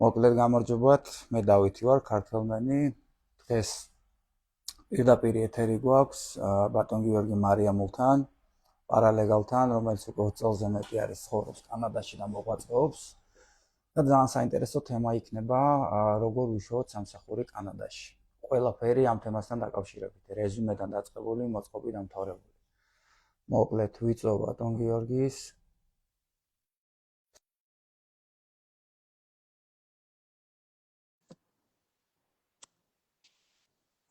მოკლედ გამარჯობათ, მე დავითი ვარ, ქართველმენი. დღეს პირდაპირ ეთერი გვაქვს ბატონ გიორგი მარიამულთან, პარალეგალთან, რომელიც უკვე 20 წელზე მეტი არის ცხოვრობს კანადაში და მოღვაწეობს. და ძალიან საინტერესო თემა იქნება, როგორ ვიშოვოთ სამსახური კანადაში. ყველაფერი ამ თემასთან დაკავშირებით, რეზუმედან დაწყებული, მოწყობი დამთავრებული. მოკლედ ვიწვევ ბატონ გიორგის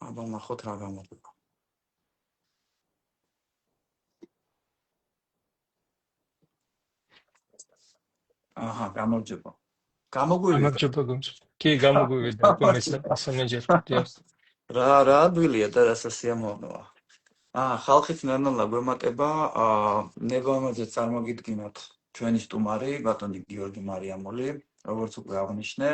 აბა ნახოთ რა გამოგვიყვება. აჰა, გამარჯობა. გამოგვივიდა. გამარჯობა გუნდს. კი, გამოგვივიდა, უკვე მესამეჯერ. დიახ. რა ადვილია და რა სასიამოვნოა. ხალხით ნელ-ნელა გვემატება, ნებამაზე წარმოგიდგინოთ ჩვენი სტუმარი, ბატონი გიორგი მარიამული, როგორც უკვე აღნიშნე.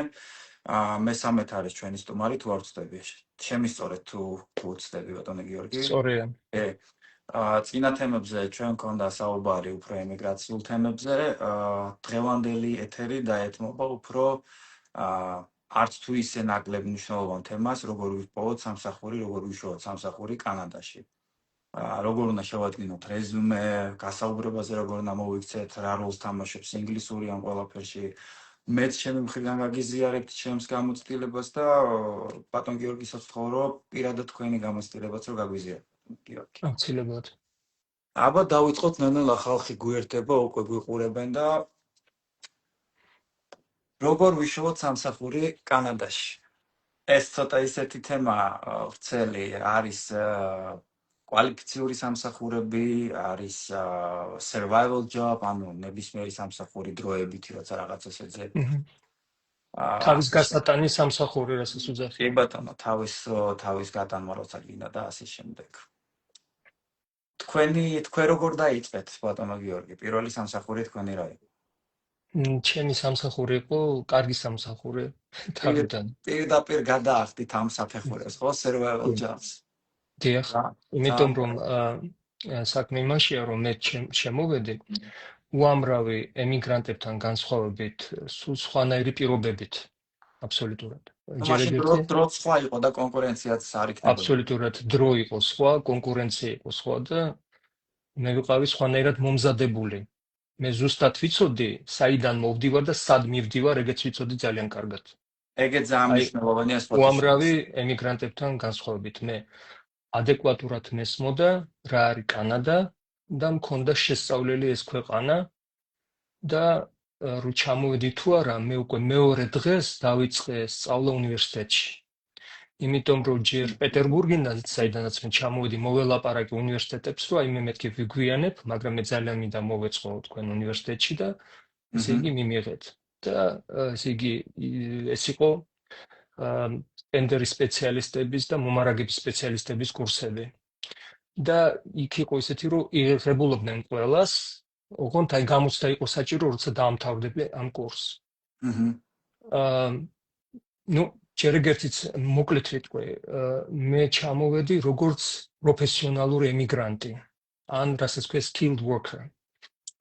მესამედ არის ჩვენი სტუმარი, თუ არ ვცდები. შემისწორეთ თუ ვცდები ბატონი გიორგი. სწორია. წინა თემებზე ჩვენ გქონდა საუბარი უფრო ემიგრაციულ თემებზე, დღევანდელი ეთერი დაეთმობა უფრო არც თუ ისე ნაკლებ მნიშვნელოვან თემას, როგორ ვიპოვოთ სამსახური, როგორ ვიშოვოთ სამსახური კანადაში. როგორ უნდა შევადგინოთ რეზუმე, გასაუბრებაზე როგორ უნდა მოვიქცეთ, რა როლს თამაშობს ინგლისური ამ ყველაფერში. მეც ჩემი მხრიდან გაგიზიარებთ ჩემს გამოცდილებას და ბატონ გიორგისაც ვთხოვრო პირადად თქვენი გამოცდილებაც რომ გაგვიზიაროთ. გიორგი. აუცილებლად. აბა დავიწყოთ ნელ-ნელა ხალხი გვერდება, უკვე გვიყურებენ და როგორ ვიშოვოთ სამსახური კანადაში. ეს ცოტა ისეთი თემა ვრცელი არის კვალიფიციური სამსახურები, არის survival job, ანუ ნებისმიერი სამსახური დროებითი, როცა რაღაცას ეძებ. თავის გასატანის სამსახური, რასაც უძახი. კი ბატონო, თავის გატანვა როცა გინდა და ასე შემდეგ. თქვენ როგორ დაიწყეთ, ბატონო გიორგი? პირველი სამსახური თქვენი რა იყო? ჩემი სამსახური იყო კარგი სამსახური თავიდან. პირდაპირ გადაახდით ამ საფეხურებს, ხო, survival jobs. დიახ. იმიტომ რომ საქმე იმაშია, რომ მე შემოვედი უამრავი ემიგრანტებთან განსხვავებით, სულ სხვანაირი პირობებით. აბსოლუტურად. მაშინ დრო სხვა იყო და კონკურენციაც არ იქნებოდა. აბსოლუტურად დრო იყო სხვა, კონკურენცია იყო სხვა და მე ვიყავი სხვანაირად მომზადებული. მე ზუსტად ვიცოდი, საიდან მოვდივარ და სად მივდივარ, ეგეც ვიცოდი ძალიან კარგად. ეგეც ძალიან მნიშვნელოვანია სპორტში. უამრავი ემიგრანტებთან განსხვავებით მე ადეკვატურად მესმოდა რა არის კანადა და მქონდა შესწავლილი ეს ქვეყანა და რო ჩამოვედი თუ არა, მე უკვე მეორე დღეს დავიწყე სწავლა უნივერსიტეტში. იმიტომ რომ ჯერ პეტერბურგიდან, საიდანაც მე ჩამოვედი, მოველაპარაკე უნივერსიტეტებს, რომ აი მე მეთქი ვიგვიანებ, მაგრამ მე ძალიან მინდა მოვეწყო თქვენ უნივერსიტეტში და ესე იგი მიმიღეთ. და ესე იგი ეს იყო ტენდერის სპეციალისტების და მომარაგების სპეციალისტების კურსები. და იქ იყო ისეთი, რომ იღებულობდნენ ყველას, ოღონდ აი გამოცდა იყო საჭირო, როცა დაამთავრდები ამ კურსს. ნუ ჯერ ეგერთიც მოკლედ ვიტყვი, მე ჩამოვედი როგორც პროფესიონალური ემიგრანტი, ან რასაც ქვია skilled worker.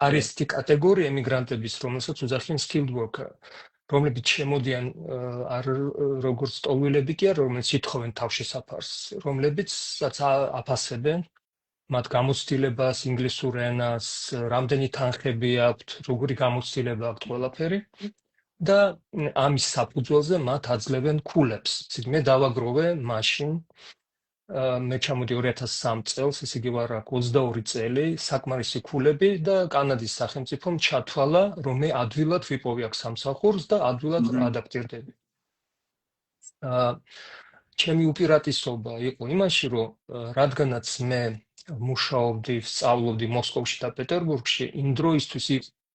არის ის კატეგორია ემიგრანტების, რომელსაც უძახიან skilled worker, რომლებიც შემოდიან არ როგორც სტოლვილები კი არა, რომელიც ითხოვენ თავშესაფარს, რომლებიც აფასებენ მათ გამოცდილებას, ინგლისურ ენას, რამდენი თანხები აქვთ, როგორი გამოცდილება აქვთ ყველაფერი. და ამის საფუძველზე მათ აძლევენ ქულებს. მე დავაგროვე მაშინ, მე ჩამოდი 2003 წელს, ესე იგი ვარ აქ 22 წელი, საკმარისი ქულები და კანადის სახელმწიფომ ჩათვალა, რომ მე ადვილად ვიპოვი აქ სამსახურს და ადვილად ადაპტირდები. ჩემი უპირატესობა იყო იმაში, რომ რადგანაც მე მუშაობდი, სწავლობდი მოსკოვში და პეტერბურგში, იმ დროისთვის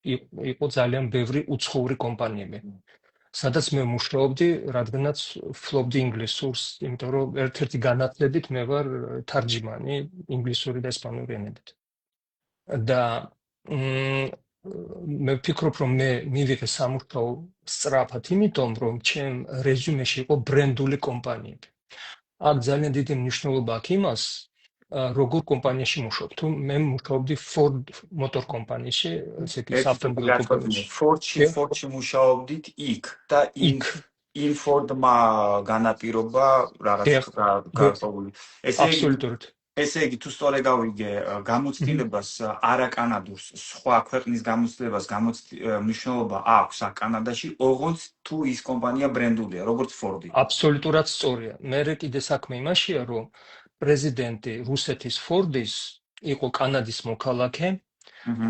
იყო ძალიან ბევრი უცხოური კომპანიები. სადაც მე მუშაობდი, რადგანაც ვფლობდი ინგლისურს, იმიტომ რომ ერთ-ერთი განათლებით მე ვარ თარჯიმანი ინგლისური და ესპანური ენებით. და მე ვფიქრობ, რომ მე მივიღე სამუშაო სწრაფად, იმიტომ რომ ჩემ რეზუმეში იყო ბრენდული კომპანიები. აქ ძალიან დიდი მნიშვნელობა აქვს იმას, როგორ კომპანიაში მუშაობ. თუ მე მუშაობდი Ford Motor კომპანიაში, ესე იგი ერთი საავტომობილო გაწყვეტილი კომპანიაში. Ford-ში მუშაობდით იქ და იქ in Ford-მა განაპირობა რაღაც გარკვეული. ესე იგი თუ სწორედ გავიგე, გამოცდილებას არაკანადურს სხვა ქვეყნის გამოცდილებას მნიშვნელობა აქვს კანადაში, ოღონდ თუ ის კომპანია ბრენდულია, როგორც Ford-ი. აბსოლუტურად სწორია. მე კიდე საქმე იმაშია, რომ პრეზიდენტი რუსეთის Ford-ის იყო კანადის მოქალაქე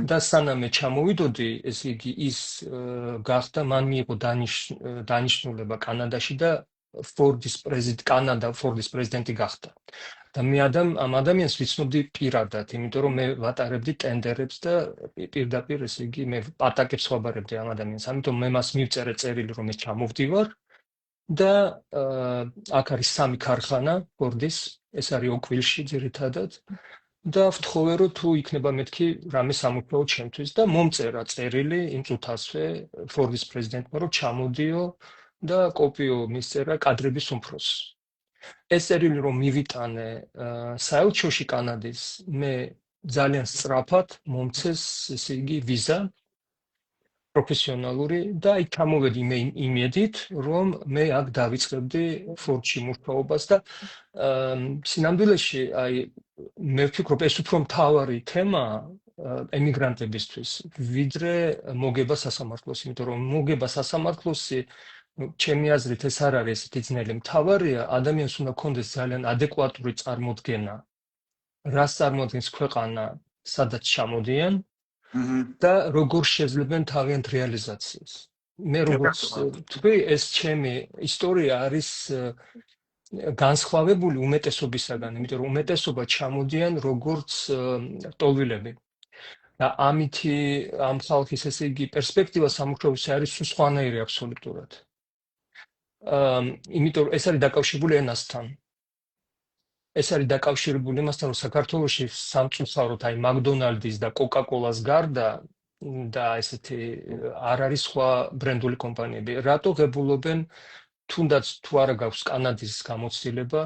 და სანამ ჩამოვიდოდი, ესე იგი ის გახდა, მან მიიღო დანიშნულება კანადაში და Ford-ის პრეზიდენტი გახდა. და მე ამ ადამიანს ვიცნობდი პირადად, იმიტომ რომ მე ვატარებდი ტენდერებს და პირდაპირ ესე იგი მე პატაკებს ვაბარებდი ამ ადამიანს. ამიტომ მე მას მივწერე წერილი, რომ ეს ჩამოვდივარ და აქ არის 3 ქარხანა Ford-ის, ეს არის ოკვილში ძირითადად. და ვთხოვე რომ თუ იქნება მეთქი რამე სამუშაო ჩემთვის და მომწერა წერილი იმ წუთასვე Ford-ის პრეზიდენტმა რომ ჩამოდიო და კოპიო მისწერა კადრების უმფროს. ეს წერილი რომ მივიტანე საელჩოში კანადის, მე ძალიან სწრაფად მომცეს ესე იგი ვიზა პროფესიონალური და იქ ჩამოვედი მე იმედით რომ მე აქ დავიწყებდი Ford-ში მუშაობას და სინამდვილეში აი მე ვფიქრობ ეს უფრო მთავარი თემა ემიგრანტებისთვის ვიდრე მოგება სასამართლოს, იმიტომ რომ მოგება სასამართლოსი ჩემი აზრით ეს არ არის ესეთი ძნელი. მთავარია ადამიანს უნდა ქონდეს ძალიან ადეკვატური წარმოდგენა რას წარმოადგენს ქვეყანა, სადაც ჩამოდიან და როგორ შეძლებენ თავიანთ რეალიზაციას. მე როგორც თქვი, ეს ჩემი ისტორია არის განსხვავებული უმეტესობისაგან, იმიტომ რომ უმეტესობა ჩამოდიან როგორც ტოლვილები. და ამითი ამ ხალხის ესე იგი პერსპექტივა სამუშაოზე არის სხვანაირი აბსოლუტურად. იმიტომ რომ ეს არის დაკავშირებული ენასთან. ეს არის დაკავშირებული იმასთან, რომ საქართველოში სამწუხაროდ აი მაკდონალდის და კოკა-კოლას გარდა და ესეთი არ არის სხვა ბრენდული კომპანიები. რატო ღებულობენ თუნდაც თუ არა გაქვს კანადის გამოცდილება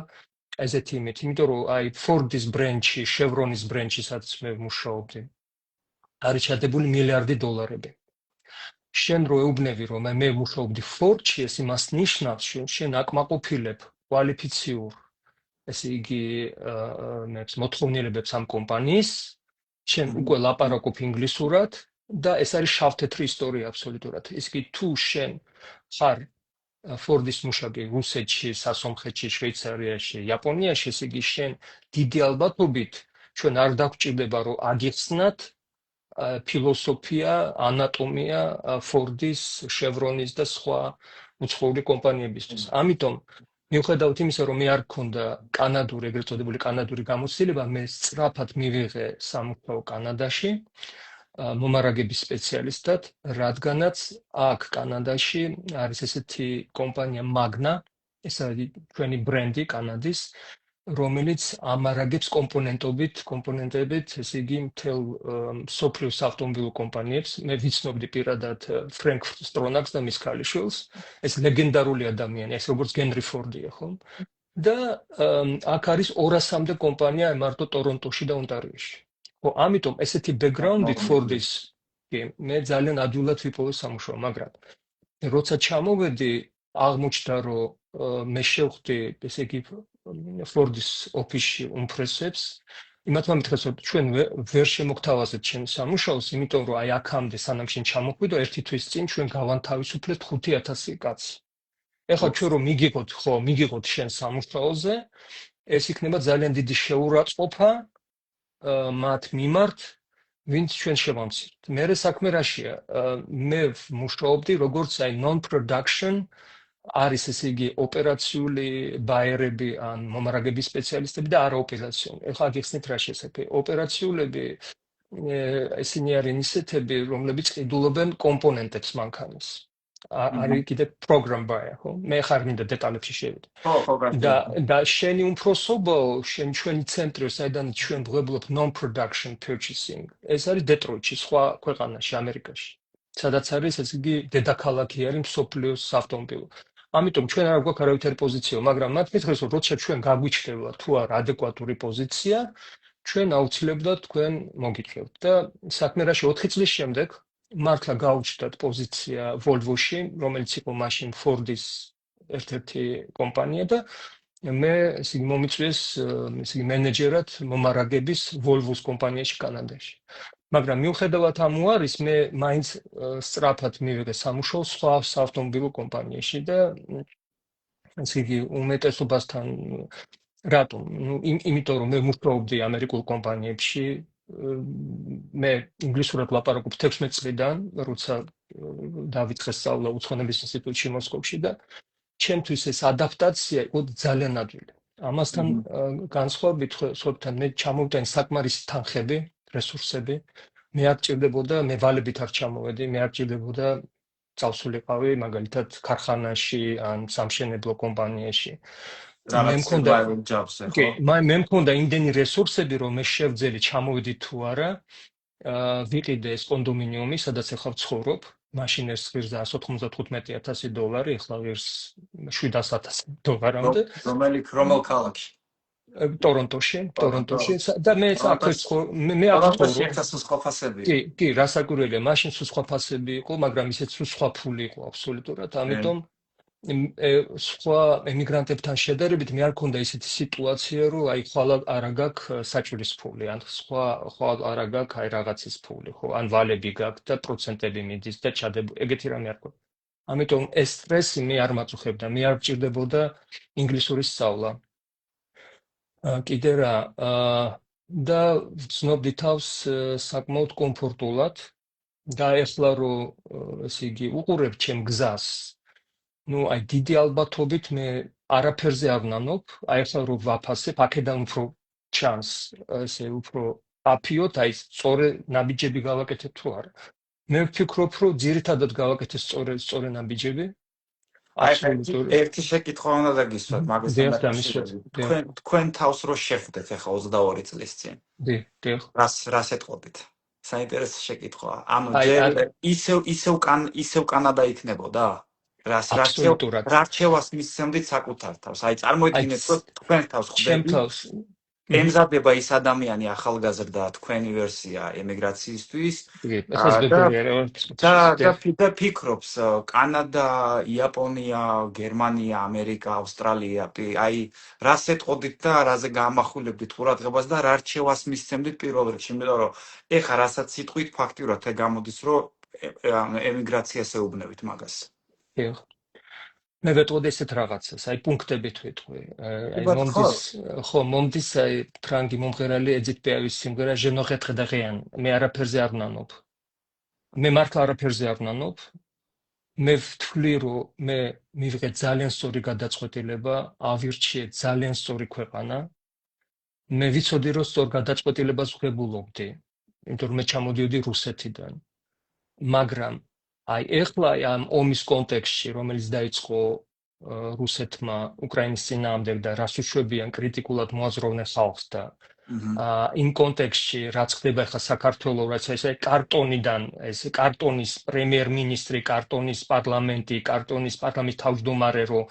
ესეთი იმით, იმიტომ რომ აი Ford-ის ბრენდში, Chevron-ის ბრენდში სადაც მე მუშაობდი, არის ჩადებული $მილიარდი. შენ რო ეუბნები რომ მე მუშაობდი Ford-ში, ეს იმას ნიშნავს, შენ აკმაყოფილებ კვალიფიციურ ესე იგი მოთხოვნილებებს ამ კომპანიის, შენ უკვე ლაპარაკობ ინგლისურად და ეს არის შავ-თეთრი ისტორია აბსოლუტურად. ის კი თუ შენ ხარ Ford-ის მუშაკი რუსეთში, სასომხეთში, შვეიცარიაში, იაპონიაში, ესე იგი შენ დიდი ალბათობით ჩვენ არ დაგჭირდება რომ აგიხსნათ ფილოსოფია, ანატომია Ford-ის, Chevron-ის და სხვა უცხოური კომპანიებისთვის. ამიტომ მიუხედავად იმისა, რომ მე არ მქონდა კანადური, ეგრეთ წოდებული კანადური გამოცდილება, მე სწრაფად მივიღე სამუშაო კანადაში მომარაგების სპეციალისტად, რადგანაც აქ კანადაში არის ესეთი კომპანია Magna, ეს არის ჩვენი ბრენდი კანადის, რომელიც ამარაგებს კომპონენტებით, ესე იგი მთელ მსოფლიოს ავტომობილო კომპანიებს. მე ვიცნობდი პირადად ფრენკ სტრონაკს და მის ქალიშვილს, ეს ლეგენდარული ადამიანი, ეს როგორც გენრი ფორდია, ხო? და აქ არის 200-მდე კომპანია მარტო ტორონტოში და ონტარიოში. ხო, ამიტომ ესეთი ბექგრაუნდით Ford-ის მე ძალიან ადვილად ვიპოვე სამუშაო, მაგრამ როცა ჩამოვედი, აღმოჩნდა, რომ მე შევხვდი, ესე იგი Ford-ის ოფისში უმფრესებს, იმათმა მითხრეს, რომ ჩვენ ვერ შემოგთავაზებთ ჩემ სამუშაოს, იმიტომ რომ აი აქამდე სანამ შენ ჩამოხვიდო, ერთი თვის წინ ჩვენ გავანთავისუფლებთ 5,000 კაცი. ეხლა ჩვენ რომ მიგიღოთ შენ სამუშაოზე, ეს იქნება ძალიან დიდი შეურაცხყოფა მათ მიმართ, ვინც ჩვენ შევამცირებთ. მერე საქმე რაშია? მე მუშაობდი როგორც აი non-production არის ესე იგი ოპერაციული ბაერები ან მომარაგების სპეციალისტები და არაოპერაციული. ეხლა გიხსნით რა შესაძლოა. ოპერაციულები ისინი არიან ისეთები, რომლებიც ყიდულობენ კომპონენტებს მანქანის. არის კიდე program buyer, ხო? მე ხარ მინდა დეტალებში შევიდე. და შენი უმფროსობაო, ჩვენი ცენტრი, საიდან ჩვენ ვღებულობ non-production purchasing. ეს არის დეტროიტში, სხვა ქვეყანაში, ამერიკაში. სადაც არის ესე იგი დედაქალაქი არის მსოფლიოს ავტომობილო. ამიტომ ჩვენ არ გვაქვს არავითარი პოზიციო, მაგრამ მათ მითხრეს, რომ როცა ჩვენ გაგვიჩნდება თუ არა ადეკვატური პოზიცია, ჩვენ აუცილებლად თქვენ მოგიწევთ და საქმე რაში 4 წლის შემდეგ მართლა გაუჩნდათ პოზიცია Volvo-ში, რომელიც იყო მაშინ Ford-ის ერთ-ერთი კომპანია და მე ისე მომიწვიეს ისე მენეჯერად მომარაგების Volvo-s კომპანიაში კანადაში. მაგრამ მიუხედავად ამუ არის მე მაინც სწრაფად მივიღე სამუშაო სხვა საავტომობილო კომპანიაში და ისე იგი უმეტესობასთან რატომ? იმიტომ რომ მე მუშაობდი ამერიკულ კომპანიებში მე ინგლისურად ლაპარაკობ 16 წლიდან, როცა დავიწყე სწავლა უცხოენების ინსტიტუტში მოსკოვში და ჩემთვის ეს ადაპტაცია იყო ძალიან ადვილი. ამასთან განსხვავებით სხვებთან მე ჩამოვიტანე საკმარისი თანხები, რესურსები. მე არ ჭირდებოდა, მე ვალებით არ ჩამოვედი, მე არ ჭირდებოდა წავსულიყავი მაგალითად ქარხანაში ან სამშენებლო კომპანიაში. მე მქონდა მე მქონდა იმდენი რესურსები, რომ მე შევძელი ჩამოვედი თუ არა, ვიყიდე ეს კონდომინიუმი, სადაც ახლა ვცხოვრობ. მაშინ ეს ღირსდა $195,000, ახლა ღირს $700,000-მდე. რომელ ქალაქში? ტორონტოში და მე მე კი, რასაკვირველია, მაშინ სულ სხვა ფასები იყო, მაგრამ ისეთ სულ სხვა ფული იყო აბსოლუტურად, ამიტომ სხვა ემიგრანტებთან შედარებით მე არ მქონდა ისეთი სიტუაცია, რომ აი ხვალ არა გაქვს საჭირის ფული, ან ხვალ არა გაქვს აი რაღაცის ფული, ხო, ან ვალები გაქვს და პროცენტები მიდის და ეგეთი რამე არ მქონდა. ამიტომ ეს სტრესი მე არ მაწუხებდა, მე არ მჭირდებოდა ინგლისური სწავლა. კიდე რა და ვცნობდი თავს საკმაოდ კომფორტულად და ეხლა რომ ესე იგი უყურებ ჩემ გზას ნუ აი დიდი ალბათობით მე არაფერზე არ ვნამობ აი ეხლა რომ ვაფასებ აქედან უფრო ჩანს ესე უფრო აფიოთ აი სწორი ნაბიჯები გავაკეთებ თუ არა მე ვფიქრობ რომ ძირითადად გავაკეთე სწორი ნაბიჯები ერთი შეკითხვა უნდა დაგისვათ მაგასთან დაკავშირებით. თქვენ თავს რო შეხვდეთ ახლა 22 წლის წინ. რას ეთყობთ? საინტერესო შეკითხვაა. ანუ ისევ კანადა იქნებოდა? რა რჩევას მისცემდით საკუთარ თავს? აი წარმოიდგინეთ რომ თქვენ თავს ხვდებით. ემზადება ის ადამიანი ახალგაზრდა თქვენი ვერსია ემიგრაციისთვის და ფიქრობს კანადა, იაპონია, გერმანია, ამერიკა, ავსტრალია, აი რას ეთყოდით და რაზე გაამახვილებდით ყურადღებას და რა რჩევას მისცემდით პირველ რიგში, იმიტომ რომ ეხა რასაც სიტყვით ფაქტიურად გამოდის, რომ ემიგრაციას ეუბნებით magას. მე ვეტყოდი ესეთ რაღაცას, აი პუნქტებით ვეტყვი. აი მომდის აი ფრანგი მომღერალი ეძით პეავის სიმღერა Je ne regrette rien. მე არაფერზე არ ვნანობ. მე მართლა არაფერზე არ ვნანობ. მე ვთვლი რომ მე მივიღე ძალიან სწორი გადაწყვეტილება, ავირჩიე ძალიან სწორი ქვეყანა. მე ვიცოდი რომ სწორ გადაწყვეტილებას ვღებულობდი, იმიტომ რომ მე ჩამოდიოდი რუსეთიდან. მაგრამ აი ეხლა ამ ომის კონტექსტში, რომელიც დაიწყო რუსეთმა უკრაინის წინააღმდეგ და რას უშვებიან კრიტიკულად მოაზროვნე ხალხს და იმ კონტექსტში რაც ხდება ახლა საქართველოს, რაც ესე კარტონიდან, ეს კარტონის პრემიერ-მინისტრი, კარტონის პარლამენტი, კარტონის პარლამენტის თავმჯდომარე რო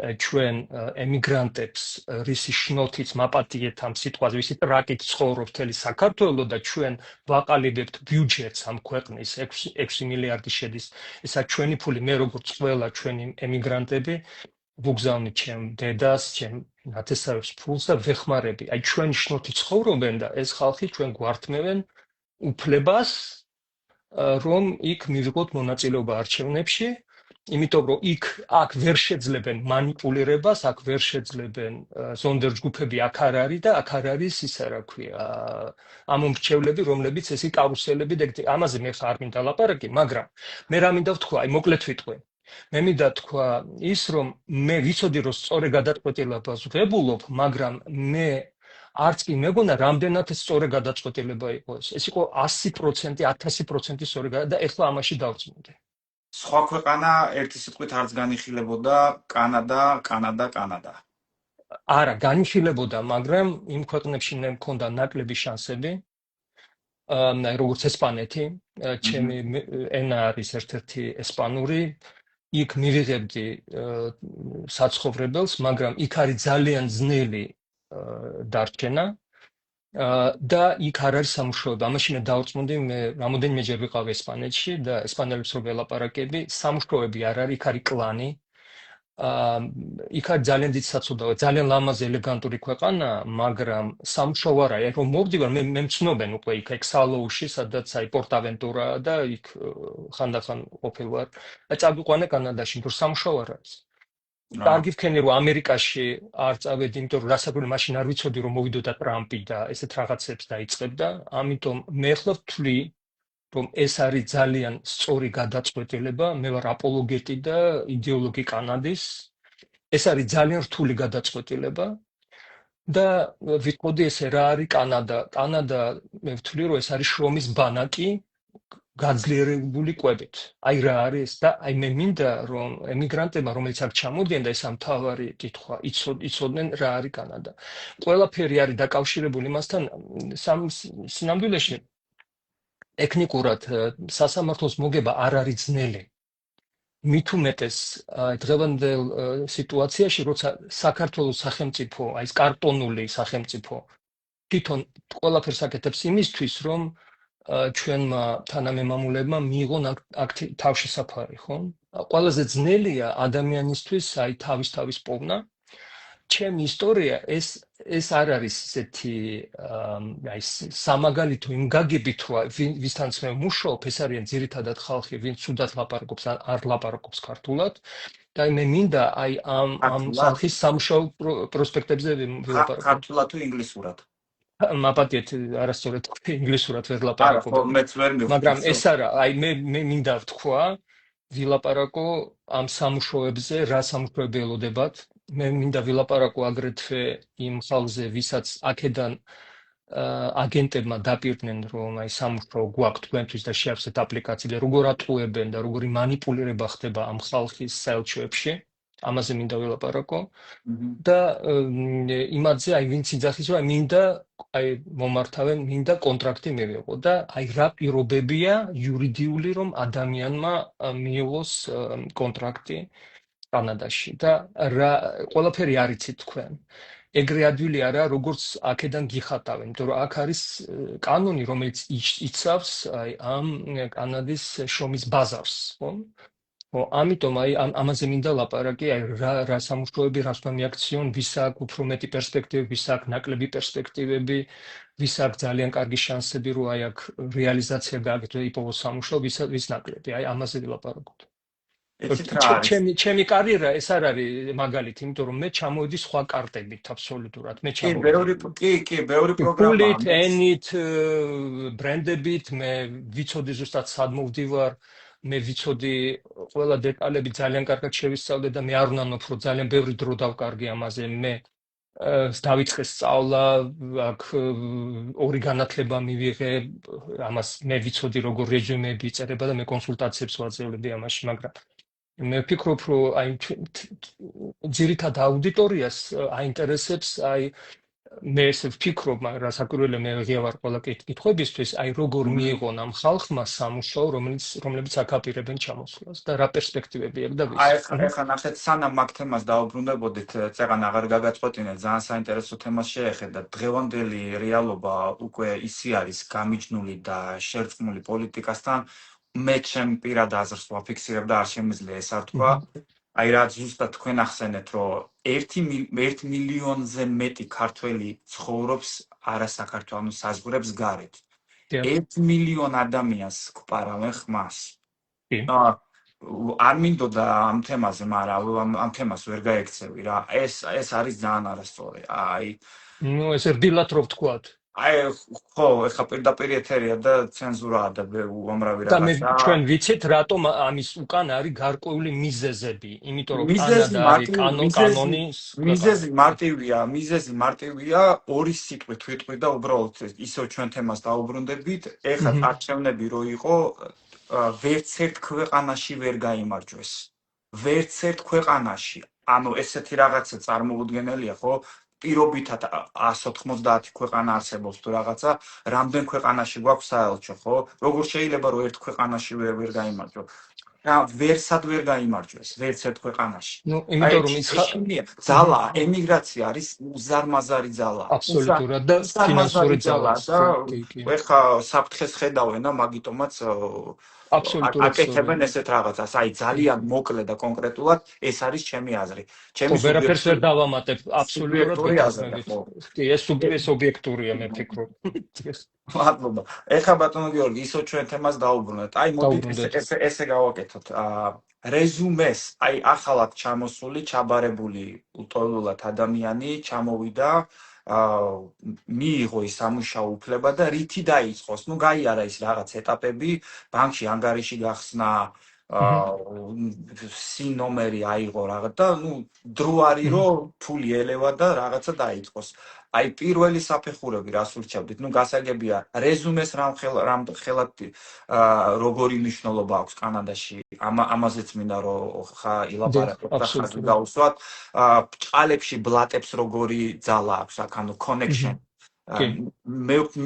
ჩვენ ემიგრანტებს რისი შნოთიც მაპატიეთ ამ სიტყვაზე, ვისი ტრაკით ცხოვრობს მთელი საქართველო და ჩვენ ვაყალიბებთ ბიუჯეტს ამ ქვეყნის 6 მილიარდი შედის. ესა ჩვენი ფული, მე როგორც ყველა ჩვენი ემიგრანტები ვუგზავნით ჩემ დედას, ჩემ ნათესავებს ფულს და ვეხმარები. აი ჩვენი შნოთი ცხოვრობენ და ეს ხალხი ჩვენ გვართმევენ უფლებას რომ იქ მივიღოთ მონაწილეობა არჩევნებში. იმიტომ რომ აქ ვერ შეძლებენ მანიპულირებას, აქ ვერ შეძლებენ ზონდერჯგუფები აქ არ არის და აქ არ არის ისა რა ქვია ამომრჩევლები, რომლებიც ესე კარუსელები და ამაზე მე ხარ მინდა ლაპარაკი, მაგრამ მე რა მინდა ვთქვა, აი მოკლედ ვიტყვი. მე მინდა თქვა ის რომ მე ვიცოდი რომ სწორი გადაწყვეტილებას ვღებულობ, მაგრამ მე არც კი მეგონა რამდენად სწორი გადაწყვეტილება იყო ეს. ეს იყო 100%, 1000% სწორი და ეხლა ამაში დავწმუნდი. სხვა ქვეყანა ერთი სიტყვით არც განიხილებოდა კანადა. არა, განიხილებოდა, მაგრამ იმ ქვეყნებში მე მქონდა ნაკლები შანსები. როგორც ესპანეთი, ჩემი ენა არის ერთ-ერთი ესპანური. იქ მივიღებდი საცხოვრებელს, მაგრამ იქ არის ძალიან ძნელი დარჩენა და იქ არ არის სამუშაოები. ამაში მე დავწმუნდი, მე რამოდენიმეჯერ ვიყავ ესპანეთში და ესპანელებს რო ველაპარაკები, სამუშაოები არ არის, იქ არის კლანი. იქ არის ძალიან დიდი საცოდავი, ძალიან ლამაზი ელეგანტური ქვეყანა, მაგრამ სამუშაო არ არის. რომ მოვდივარ, მე მცნობენ უკვე იქ ექსალოუში, სადაც აი პორტავენტურაა და იქ ხანდახან ყოფილვარ. წავიყვანე კანადაში, იმიტომ რომ სამუშაო არ არის. კარგი ვქენი რომ ამერიკაში არ წავედი, იმიტომ რომ რასაკვირველი მაშინ არ ვიცოდი რომ მოვიდოდა ტრამპი და ესეთ რაღაცებს დაიწყებდა. ამიტომ მე ხლ ვთვლი რომ ეს არის ძალიან სწორი გადაწყვეტილება. მე ვარ აპოლოგეტი და იდეოლოგი კანადის. ეს არის ძალიან რთული გადაწყვეტილება და ვიტყოდი ესე რა არის კანადა. კანადა მე ვთვლი რომ ეს არის შრომის ბანაკი გაძლიერებული კვებით. აი რა არის და აი მე მინდა რომ ემიგრანტებმა რომელიც აქ ჩამოდიან და ეს ამთავარი კითხვა იცოდნენ რა არის კანადა. ყველაფერი არის დაკავშირებული მასთან სინამდვილეში ტექნიკურად სასამართლოს მოგება არ არის ძნელი. მით უმეტეს დღევანდელ სიტუაციაში, როცა საქართველოს სახელმწიფო, აი ეს კარტონული სახელმწიფო თვითონ ყველაფერს აკეთებს იმისთვის, რომ ჩვენმა თანამემამულებმა მიიღონ აქ თავშესაფარი, ხო? ყველაზე ძნელია ადამიანისთვის აი თავის პოვნა. ჩემი ისტორია ეს არ არის ესეთი აი სამაგალითო იმ გაგებით რომ ვისთანაც მე ვმუშაობ, ეს არიან ძირითადად ხალხი, ვინც სუდად ლაპარაკობს ან არ ლაპარაკობს ქართულად და მე მინდა აი ამ ხალხის სამუშაო პროსპექტებზე ვილაპარაკო. ქართულად თუ ინგლისურად? მაპატიეთ არასწორად ინგლისურად ვერ ლაპარაკობ. მაგრამ ეს არა, აი მე მინდა ვთქვა ვილაპარაკო ამ სამუშაოებზე, რა სამუშაოები ელოდებათ. მე მინდა ვილაპარაკო აგრეთვე იმ ხალხზე, ვისაც აქედან აგენტებმა დაპირდნენ, რომ აი სამუშაო გვაქვს თქვენთვის და შეავსეთ აპლიკაციები, როგორ ატყუებენ და როგორი მანიპულირება ხდება ამ ხალხის საელჩოებში. ამაზე მინდა ვილაპარაკო და იმაზე აი ვინც იძახის რომ მინდა აი მომართავენ, მინდა კონტრაქტი მივიღო და აი რა პირობებია იურიდიული რომ ადამიანმა მიიღოს კონტრაქტი კანადაში და რა ყველაფერი არიცით თქვენ. ეგრე ადვილი არა, როგორც აქედან გიხატავენ, იმიტომ რომ აქ არის კანონი, რომელიც იცავს აი ამ კანადის შრომის ბაზარს, ხო? ამიტომ აი ამაზე მინდა ლაპარაკი, აი რა სამუშაოები რას უნდა მიაქციონ, ვის აქვს უფრო მეტი პერსპექტივები, ვის აქვს ნაკლები პერსპექტივები, ვის აქვს ძალიან კარგი შანსები, რომ აი აქ რეალიზაცია გააკეთოს იპოვოს სამუშაო, ვის ნაკლები, აი ამაზე ვილაპარაკოთ. ჩემი კარიერა ეს არ არის მაგალითი, იმიტომ რომ მე ჩამოვედი სხვა კარტებით აბსოლუტურად. მე ჩამოვედი. კი, ბევრი პროგრამა. ენით, ბრენდებით, მე ვიცოდი ზუსტად სად მოვდივარ. მე ვიცოდი ყველა დეტალები ძალიან კარგად შევისწავლე და მე არ ვნანობ რომ ძალიან ბევრი დრო დავკარგი ამაზე. მე დავიწყე სწავლა, აქ ორი განათლება მივიღე, ამას მე ვიცოდი როგორ რეჟიმები იწერება და მე კონსულტაციებს ვაძლევდი ამაში, მაგრამ მე ვფიქრობ რომ აი ძირითად აუდიტორიას აინტერესებს აი მე ესე ვფიქრობ, მაგრამ რასაკვირველია მე ღია ვარ ყველა კითხვებისთვის, აი როგორ მიიღონ ამ ხალხმა სამუშაო, რომლებიც აქ აპირებენ ჩამოსვლას და რა პერსპექტივები აქვს და ვის. აი ხა ნახეთ, სანამ მაგ თემას დაუბრუნდებოდით, წეღან აღარ გაგაწყვეტინეთ, ძალიან საინტერესო თემას შეეხედათ. დღევანდელი რეალობა უკვე ისი არის გამიჯნული და შერწყმული პოლიტიკასთან. მე ჩემ პირად აზრს ვაფიქსირებ და არ შემიძლია ეს არ თქვა. აი რაც ზუსტად თქვენ ახსენეთ, რომ 1 მილიონზე მეტი ქართველი ცხოვრობს არასაქართლოს საზღვრებს გარეთ. 1 მილიონ ადამიანს გვპარავენ ხმას. არ მინდოდა ამ თემაზე, მაგრამ ამ თემას ვერ გაექცევი რა. ეს არის ძალიან არასწორი. აი, ნუ ეს რბილად რო ვთქვათ. აი ხო, ეხლა პირდაპირ ეთერია და ცენზურაა და უამრავი რაღაცა. და მე ჩვენ ვიცით რატომ ამის უკან არის გარკვეული მიზეზები, იმიტომ რომ კანადა არის კანონი. მიზეზი მარტივია, ორი სიტყვით ვიტყვი და უბრალოდ ისევ ჩვენ თემას დაუბრუნდებით. ეხლა არჩევნები რო იყო, ვერც ერთ ქვეყანაში ვერ გაიმარჯვეს. ვერც ერთ ქვეყანაში. ანუ ესეთი რაღაცა წარმოუდგენელია, ხო? პირობითად 190 ქვეყანა არსებობს თუ რაღაცა, რამდენ ქვეყანაში გვაქვს საელჩო, ხო? როგორ შეიძლება რომ ერთ ქვეყანაში ვერ გაიმარჯვო? ვერსად ვერ გაიმარჯვეს ვერც ერთ ქვეყანაში. ნუ იმიტომ რომ ის ძალა, ემიგრაცია არის უზარმაზარი ძალა. აბსოლუტურად და ფინანსური ძალაც. კი. ეხა საფრთხეს ხედავენ და მაგიტომაც აბსოლუტურად აკეთებენ ესეთ რაღაცას. აი ძალიან მოკლე და კონკრეტულად ეს არის ჩემი აზრი. ჩემი ვერაფერს ვერ დავამატებ აბსოლუტურად გეთანხმებით. კი, ეს ობიექტურია მე ვფიქრობ. მადლობა. ეხა ბატონო გიორგი, ისო ჩვენ თემას დაუბრუნდეთ. აი მოდით ესე გავაკეთოთ. რეზუმეს, აი ახალად ჩამოსული, ჩაბარებული ლტოლვილად ადამიანი ჩამოვიდა, მიიღო ის სამუშაო უფლება და რითი დაიწყოს. ნუ გაიარა ის რაღაც ეტაპები, ბანკში ანგარიში გახსნა, სინ ნომერი აიღო რაღაც და ნუ დრო არის რომ ფული ელევა და რაღაცა დაიწყოს. აი პირველი საფეხურები რას ურჩევდით? ნუ გასაგებია რეზუმეს რამ ხელად როგორი მნიშვნელობა აქვს კანადაში. ამაზეც მინდა რომ ხა ილაპარაკოთ და ხაზი გაუსვათ. ბჭყალებში ბლატებს როგორი ძალა აქვს აქ, ანუ connection.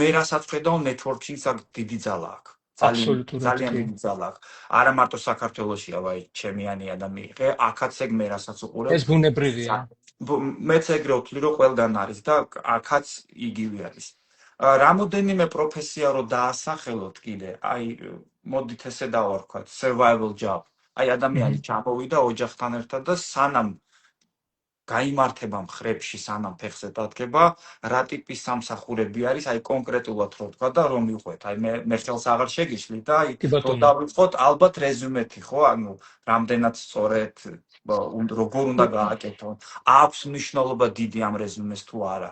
მე რასაც ხედავ networking-ს აქ დიდი ძალა აქვს. ძალიან დიდი ძალა აქვს. არა მარტო საქართველოშია, ვაი, ჩემიანი ადამიანები, აქაც ეგ მე რასაც უყურებ. ეს ბუნებრივია. მეც ეგრე ვთვლი რომ ყველგან არის და აქაც იგივე არის. რამოდენიმე პროფესია რო დაასახელოთ კიდე, აი მოდით ესე დავარქვათ, survival job. აი ადამიანი ჩამოვიდა ოჯახთან ერთად და სანამ გაიმართება მხრებში, სანამ ფეხზე დადგება, რა ტიპის სამსახურები არის, აი კონკრეტულად რო თქვა და რომ მიყვეთ. აი მე ხელს აღარ შეგიშლი და აი რო დავიწყოთ ალბათ რეზუმეთი, ხო? ანუ რამდენად სწორედ როგორ უნდა გააკეთოთ. აქვს მნიშვნელობა დიდი ამ რეზუმეს თუ არა.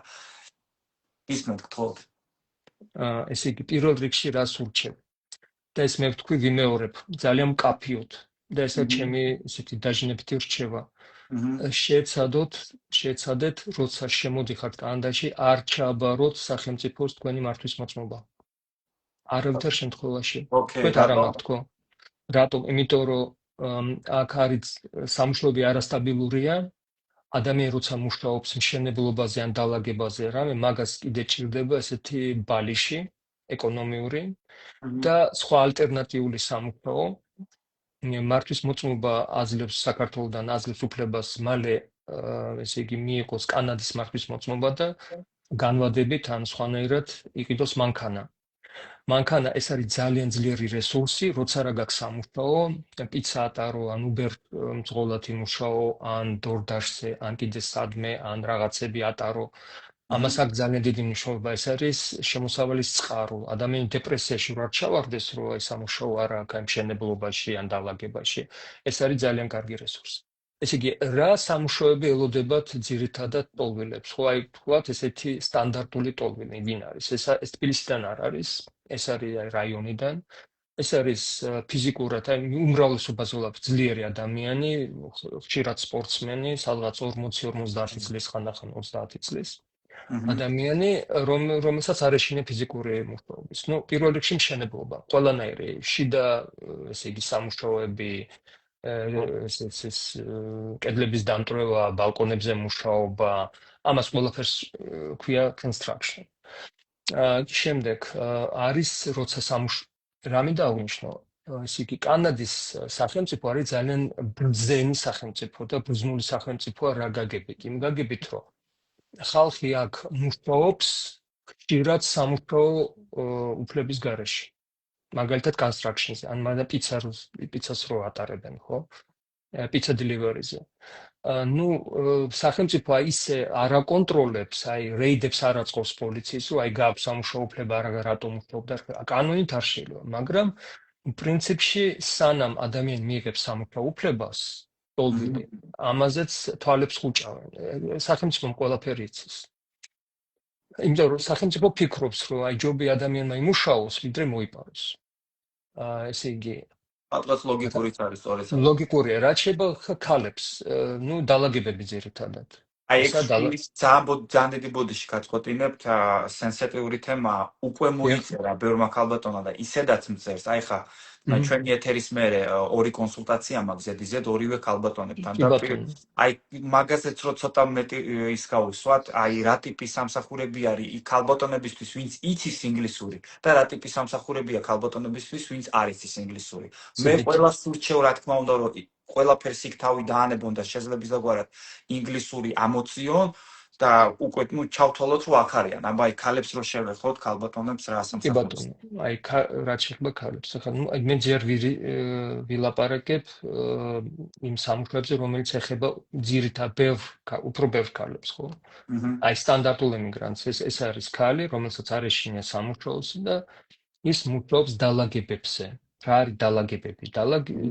ისმენთ გთხოვთ. ესე იგი პირველ რიგში რას ურჩევ? და ეს მე ვთქვი ვიმეორებ, ძალიან მკაფიოდ. და ესა ჩემი ესეთი დაჟინებითი რჩევა. შეეცადეთ, როცა შემოდიხართ კანადაში, არ ჩააბაროთ სახელმწიფოს თქვენი მართვის მოწმობა. არავითარ შემთხვევაში. თქვენ არ ამაქვს თქო. რატომ? იმიტომ რომ აქ არის სამუშაოები არასტაბილურია. ადამიანი როცა მუშაობს მშენებლობაზე ან დალაგებაზე, რამე მაგას კიდე ჭირდება ესეთი ბალიში ეკონომიური და სხვა ალტერნატიული სამუშაო. მართვის მოწმობა აძლევს საქართველოსთან აძლევს უფლებას მალე ესე იგი მიიღოს კანადის მართვის მოწმობა და განვადებით ან სხვანაირად იყიდოს მანქანა. მანქანა ეს არის ძალიან ძლიერი რესურსი, როცა რა გაქვს სამუშაო, პიცა ატარო, ან უბერ მძღოლად იმუშაო, ან დორდაშზე, ან კიდე სადმე, ან რაღაცები ატარო. ამას აქვს ძალიან დიდი მნიშვნელობა. ეს არის შემოსავალის წყარო. ადამიანი დეპრესიაში რა ჩავარდეს, რომ აი სამუშაო არ აქვს ამ მშენებლობაში ან დალაგებაში. ეს არის ძალიან კარგი რესურსი. ესე იგი, რა სამუშაოები ელოდებათ ძირითადად ტოლვილებს? ხო, აი თქვათ ესეთი სტანდარტული ტოლვილი ვინ არის? ეს თბილისიდან არ არის, ეს არის რაიონიდან. ეს არის ფიზიკურად, აი უმრავლესობაზე ვთქვათ, ძლიერი ადამიანი, ხშირად სპორტსმენი, სადღაც 40-50 წლის ხანდახან 30 წლის. ადამიანი, რომელსაც არ ეშინია ფიზიკური მუშაობის. ნუ პირველ რიგში მშენებლობა, ყველანაირი შიდა, ესე იგი სამუშაოები, ეს კედლების დამტვრევა, ბალკონებზე მუშაობა, ამას ყველაფერს ქვია construction. შემდეგ არის როცა რამე დავნიშნო, ესე იგი კანადის სახელმწიფო არის ძალიან ბრძენი სახელმწიფო და ბრძნული სახელმწიფოა რა გაგებით? იმ გაგებით რომ ხალხი აქ მუშაობს ხშირად სამუშაო უფლების გარეშე. მაგალითად construction-ზე, ან მაგა პიცას რო ატარებენ, ხო? პიცა delivery-ზე. ნუ სახელმწიფო ისე არ აკონტროლებს, აი რეიდებს არ აწყობს პოლიციის, რომ აი გააქვს სამუშაო უფლება, რატომ მუშაობ და კანონით არ შეიძლება, მაგრამ პრინციპში სანამ ადამიანი მიიღებს სამუშაო უფლებას, ტოლვილი, ამაზეც თვალებს ხუჭავენ. სახელმწიფომ ყველაფერი იცის. იმიტომ რომ სახელმწიფო ფიქრობს, რომ აი ჯობი ადამიანმა იმუშაოს, ვიდრე მოიპაროს. ესე იგი ალბათ ლოგიკურიც არის სწორედ. ლოგიკურია, რაც შეიძლება ქალებს, ნუ დალაგებები ძირითადად. აი ეს ძალიან დიდი ბოდიში გაწყვეტინებთ, სენსიტიური თემა უკვე მოიწერა ბევრმა ქალბატონმა და ისედაც მწერს. აი ხა ჩვენი ეთერის მერე ორი კონსულტაცია მაქვს ზედიზედ ორივე ქალბატონებთან კი და ბატონო. აი მაგაზეც რო ცოტა მეტი ის გავუსვათ, აი რა ტიპის სამსახურები არის იქ ქალბატონებისთვის, ვინც იცის ინგლისური და რა ტიპის სამსახურებია ქალბატონებისთვის, ვინც არ იცის ინგლისური. მე ყველას სურჩევ რა თქმა უნდა რომ ყველაფერს იქ თავი დაანებონ და შესაძლებლად ინგლისური ამოწიონ და უკვე ჩავთვალოთ რომ აქ არიან. აბა აი ქალებს რო შევეხოთ, ქალბატონებს რა კი სამსახურს. ბატონო, აი რაც შეეხება ქალებს, ახლა მე ჯერ ვილაპარაკებ იმ სამუშაოებზე, რომელიც ეხება უფრო ბევრ ქალებს, ხო? აი სტანდარტულ ემიგრანტს, ეს არის ქალი, რომელსაც არ ეშინია სამუშაოს და ის მუშაობს დალაგებებზე. რა არის დალაგებები?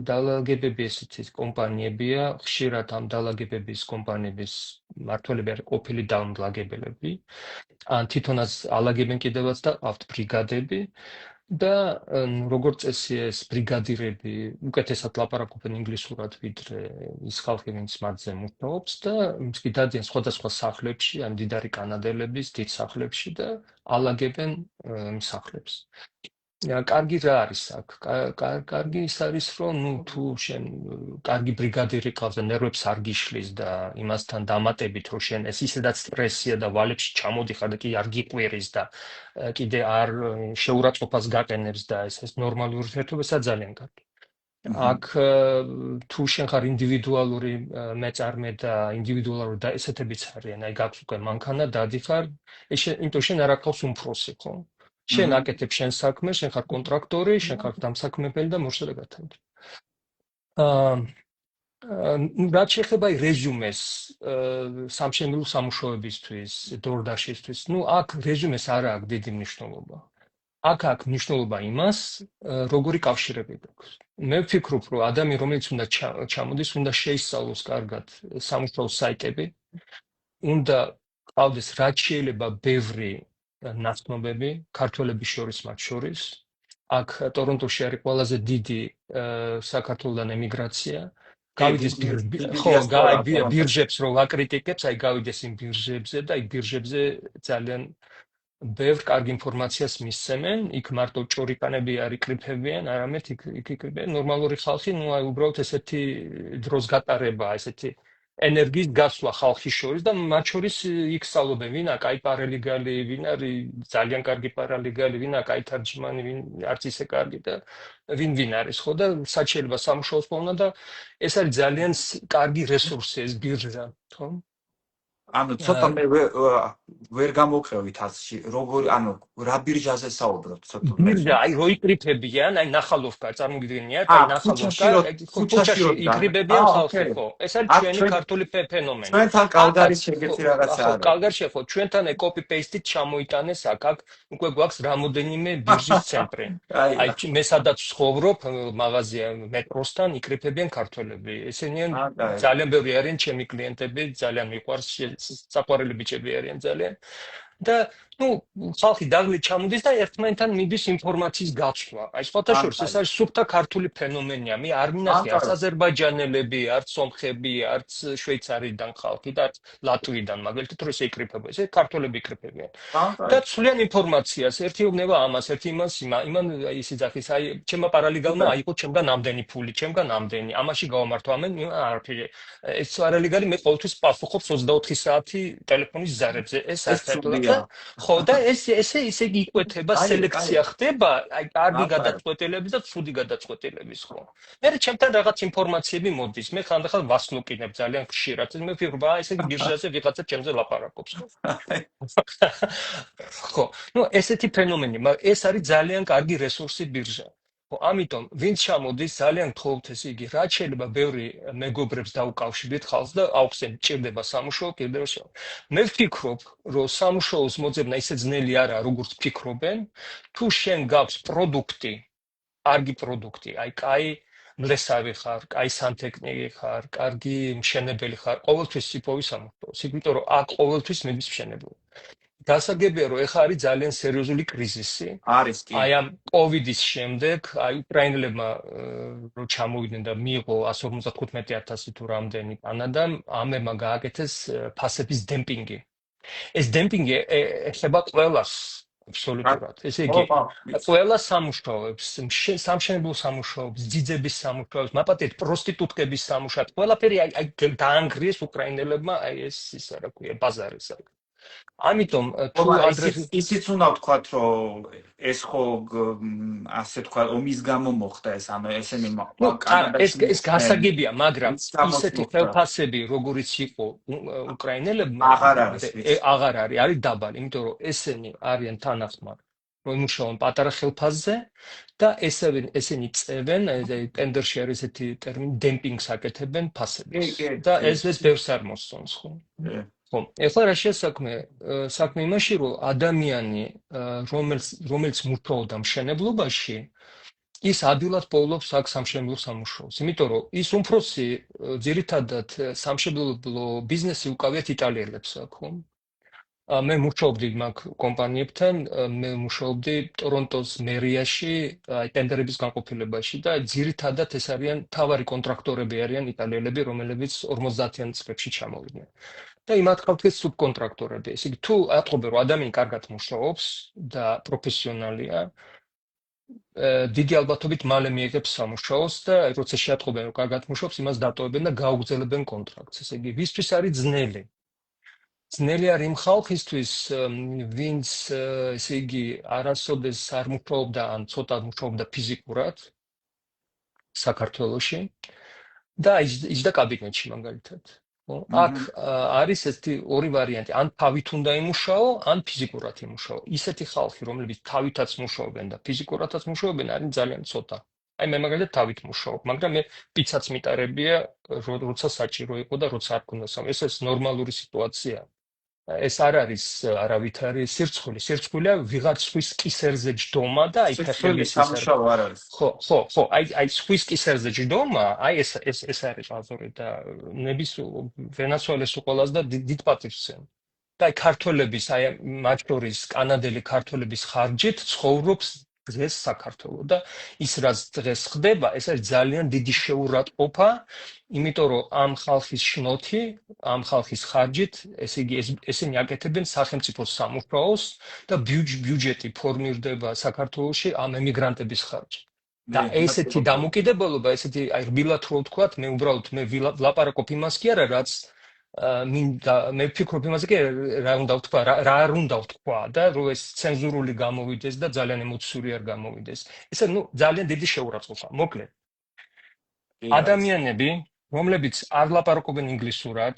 დალაგებები ესეთი კომპანიებია, ხშირად ამ დალაგებების კომპანიების მმართველები არის ყოფილი დამლაგებელები. ან თვითონაც ალაგებენ კიდევაც და ყავთ ბრიგადები და როგორც წესია ეს ბრიგადირები უკეთესად ლაპარაკობენ ინგლისურად ვიდრე ის ხალხი ვინც მათზე მუშაობს და კი დადიან სხვადასხვა სახლებში ან მდიდარი კანადელების დიდ სახლებში და ალაგებენ სახლებს. კარგი რა არის აქ? კარგი ის არის, რომ თუ შენ კარგი ბრიგადირი ყავს და ნერვებს არ გიშლის და იმასთან დამატებით, რომ შენ ეს ისედაც სტრესია და ვალებში ჩამოდიხარ და კი არ გიყვირის და კიდე არ შეურაცხყოფას გაყენებს და ეს ნორმალური ურთიერთობაა ძალიან კარგი. აქ თუ შენ ხარ ინდივიდუალური მეწარმე და ინდივიდუალური და ესეთებიც არიან, აი გაქვს უკვე მანქანა, დადიხარ, იმიტომ შენ არ აქვს უმფროსი, ხო? შენ აკეთებ შენ საქმე, შენ ხარ კონტრაქტორი, შენ ხარ დამსაქმებელი და მოსწრებად. რაც შეეხება რეზუმეს სამშენებლო სამუშაოებისთვის, DoorDash-ისთვის, აქ რეზუმეს არ აქვს დიდი მნიშვნელობა. აქ აქვს მნიშვნელობა იმას, როგორი კავშირები გაქვს. მე ვფიქრობ, რომ ადამიანი, რომელიც უნდა ჩამოდის, უნდა შეისწავლოს კარგად სამუშაო საიტები, უნდა ყავდეს რაც შეიძლება ბევრი ნაცნობები, ქართველების შორის მათ შორის. აქ ტორონტოში არის ყველაზე დიდი საქართველოდან ემიგრაცია. გავიდეს ბირჟებს რო ვაკრიტიკებს, აი გავიდეს იმ ბირჟებზე და აი ბირჟებზე ძალიან ბევრ კარგ ინფორმაციას მისცემენ, იქ მარტო ჭორიკანები არ იკრიფებიან, არამედ იქ იკრიფებიან ნორმალური ხალხი, აი უბრალოდ ესეთი დროს გატარება, ესეთი ენერგიის გასვლა ხალხის შორის და მათ შორის იქ სწავლობენ, ვინ აქ აი პარალეგალი, ვინ არის ძალიან კარგი პარალეგალი, ვინ აქ აი თარჯიმანი, ვინ არც ისე კარგი და ვინ არის, ხო და საჩელება სამუშაოს პოვნა და ეს არის ძალიან კარგი რესურსი ეს ბირჟა, ხო? ანუ ცოტა მე ვერ გამოვყევით ასში, როგორ, ანუ რა ბირჟაზე საუბრობთ ცოტა? ბირჟა, აი რო იკრიფებიან, აი ნახალოვკა, წარმოგიდგენიათ, აი ნახალოვკა, ქუჩაში იკრიფებიან ხალხი, ხო? ეს არის ჩვენი ქართული ფენომენი. ჩვენთან კალგარის შეგეცი რაღაცა არის. კალგარში ხო, ჩვენთან კოპი პეისტით ჩამოიტანეს აქ უკვე გვაქვს რამოდენიმე ბირჟის ცენტრი. აი მე სადაც ცხოვრობ, მაღაზია მეტროსთან იკრიფებიან ქართველები. ესენი ძალიან ბევრი არიან ჩემი კლიენტები, ძალიან მიყვარს საყვარელი ბიჭები არიან ძალიან და ხალხი დაღლით ჩამოდის და ერთმანეთთან მიდის ინფორმაციის გაცვლა. აი სხვათა შორის ეს არის სუფთა ქართული ფენომენია. მე არ მინახე არც აზერბაიჯანელები, არც სომხები, არც შვეიცარიიდან ხალხი და არც ლატვიიდან, მაგალითად რომ ესე იკრიფება, ესე ქართველები იკრიფებიან. და ცვლიან ინფორმაციას, ერთი უბნება ამას, ერთი იმას, იმან ისი ძახის, აი ჩემმა პარალეგალმა აიღო ჩემგან ამდენი ფული, ჩემგან ამდენი, ამაში გავამართო ამენ, არაფერი. ეს პარალეგალი მე ყოველთვის პასუხობს 24 საათი ტელეფონის ზარებზე. ეს საერთოდ ხო და ესე იკვეთება, სელექცია ხდება, აი კარგი გადაწყვეტილების და ცუდი გადაწყვეტილების, ხო. მე ჩემთან რაღაც ინფორმაციები მოდის, მე ხანდახან ვასლუკინებ ძალიან ხშირად. მე ვფიქრობ, ესე იგი ბირჟაზე ვიღაცა ჩემზე ლაპარაკობს, ხო. ხო, ესეთი ფენომენი, ეს არის ძალიან კარგი რესურსი ბირჟა. ამიტომ ვინც ჩამოდის ძალიან გთხოვთ ესე იგი რაც შეიძლება ბევრი მეგობრებს დაუკავშირდეთ ხალხს და აუხსენ ჭირდება სამუშაო კიდევ მე ვფიქრობ რომ სამუშაოს მოძებნა ისე ძნელი არაა როგორც ფიქრობენ თუ შენ გაქვს პროდუქტი კარგი პროდუქტი აი კაი მლესავი ხარ კაი სანტექნიკი ხარ კარგი მშენებელი ხარ ყოველთვის სიფოვის სამუშაოს იმიტომ რომ აქ ყოველთვის მიდის მშენებლობა გასაგებია რომ ეხა არის ძალიან სერიოზული კრიზისი არის კი აი ამ კოვიდის შემდეგ აი უკრაინელებმა რო ჩამოვიდნენ და მიიღო 155,000 თუ რამდენი კანადამ ამებმა გააკეთეს ფასების დემპინგი ეს დემპინგი ეხება ყველას აბსოლუტურად. ესე იგი, ყველა სამუშაოებს, სამშენებლო სამუშაოებს, ძიძების სამუშაოებს, მაპატეთ პროსტიტუტკების სამუშაოებს, ყველაფერი აი დაანგრიეს უკრაინელებმა, აი ეს ისა რა ქვია, ბაზარის. ამიტომ თუ ისიც უნდა ვთქვათ, რომ ეს ხო ასე თქვა, ომის გამო მოხდა ეს, ანუ ესენი ეს გასაგებია, მაგრამ ისეთი ხელფასები, როგორიც იყო უკრაინელებმა, აღარ არის დაბალი, იმიტომ რომ ესენი არიან თანახმად, რომ იმუშაონ პატარა ხელფასზე და ესენი წევენ, ტენდერში არის ესეთი ტერმინი დემპინგს აკეთებენ ფასებს და ეს ბევრს არ მოსწონს, ხო? ხო, ეხლა რა შეასაქმე? საქმე იმაში, რომ ადამიანი, რომელიც მუშაობდა მშენებლობაში, ის ადვილად პოულობს აქ სამშენებლო სამუშაოს. იმიტომ რომ ის უმფროსი ძირითადად სამშენებლო ბიზნესი უკავიათ იტალიელებს აქ, ხო? მე მუშაობდი მაგ კომპანიებთან, მე მუშაობდი ტორონტოს მერიაში, ტენდერების განყოფილებაში და ძირითადად ეს არიან მთავარი კონტრაქტორები არიან იტალიელები, რომლებიც 50-იან წლებში ჩამოვიდნენ. და იმათ ყავთ სუბკონტრაქტორები. ესე იგი, თუ ატყობენ, რომ ადამიანი კარგად მუშაობს და პროფესიონალია, დიდი ალბათობით მალე მიიღებს სამუშაოს და როცა შეატყობენ, რომ კარგად მუშაობს, იმას დატოვებენ და გაუგზელებენ კონტრაქტს. ესე იგი, ვისთვის არის ძნელი? ძნელი არის იმ ხალხისთვის, ვინც, ესე იგი, არასოდეს არ მუშაობდა, ან ცოტა მუშაობდა ფიზიკურად საქართველოში და იჯდა კაბინეტში მაგალითად. აქ არის ესეთი ორი ვარიანტი, ან თავით უნდა იმუშაო, ან ფიზიკურად იმუშაო. ისეთი ხალხი, რომლებიც თავითაც მუშაობენ და ფიზიკურადაც მუშაობენ, არის ძალიან ცოტა. აი მე მაგალითად თავით მუშაობ, მაგრამ მე პიცაც მიტარებია, როცა საჭირო იყო და როცა არ ქონდა ეს ნორმალური სიტუაცია. ეს არ არის არავითარი სირცხვილი. სირცხვილია ვიღაც სხვის კისერზე ჯდომა და აი ფეხების სამუშაო არ არის. ხო, აი სხვის კისერზე ჯდომა, აი ეს არის აზრი და ნების ვენესუელას უყოლას და დიდ პატივს. და აი ქართველების, აი მათ შორის კანადელი ქართველების ხარჯით ცხოვრობს დღეს საქართველო და ის რაც დღეს ხდება, ეს არის ძალიან დიდი შეურაცხყოფა, იმიტომ რომ ამ ხალხის შნოთი, ამ ხალხის ხარჯით, ესე იგი ესენი აკეთებენ სახელმწიფოს სამუშაოს და ბიუჯეტი ფორმირდება საქართველოში ამ ემიგრანტების ხარჯით. და ესეთი დამოკიდებულება, ესეთი აი რბილად რო ვთქვათ, მე უბრალოდ ვლაპარაკობ იმას კი არა, რაც მე ვფიქრობ იმაზე კი რა უნდა ვთქვა, რა არ უნდა ვთქვა და რომ ეს ცენზურული გამოვიდეს და ძალიან ემოციური არ გამოვიდეს. ესე ძალიან დიდი შეურაცხყოფა. მოკლედ. ადამიანები, რომლებიც არ ლაპარაკობენ ინგლისურად,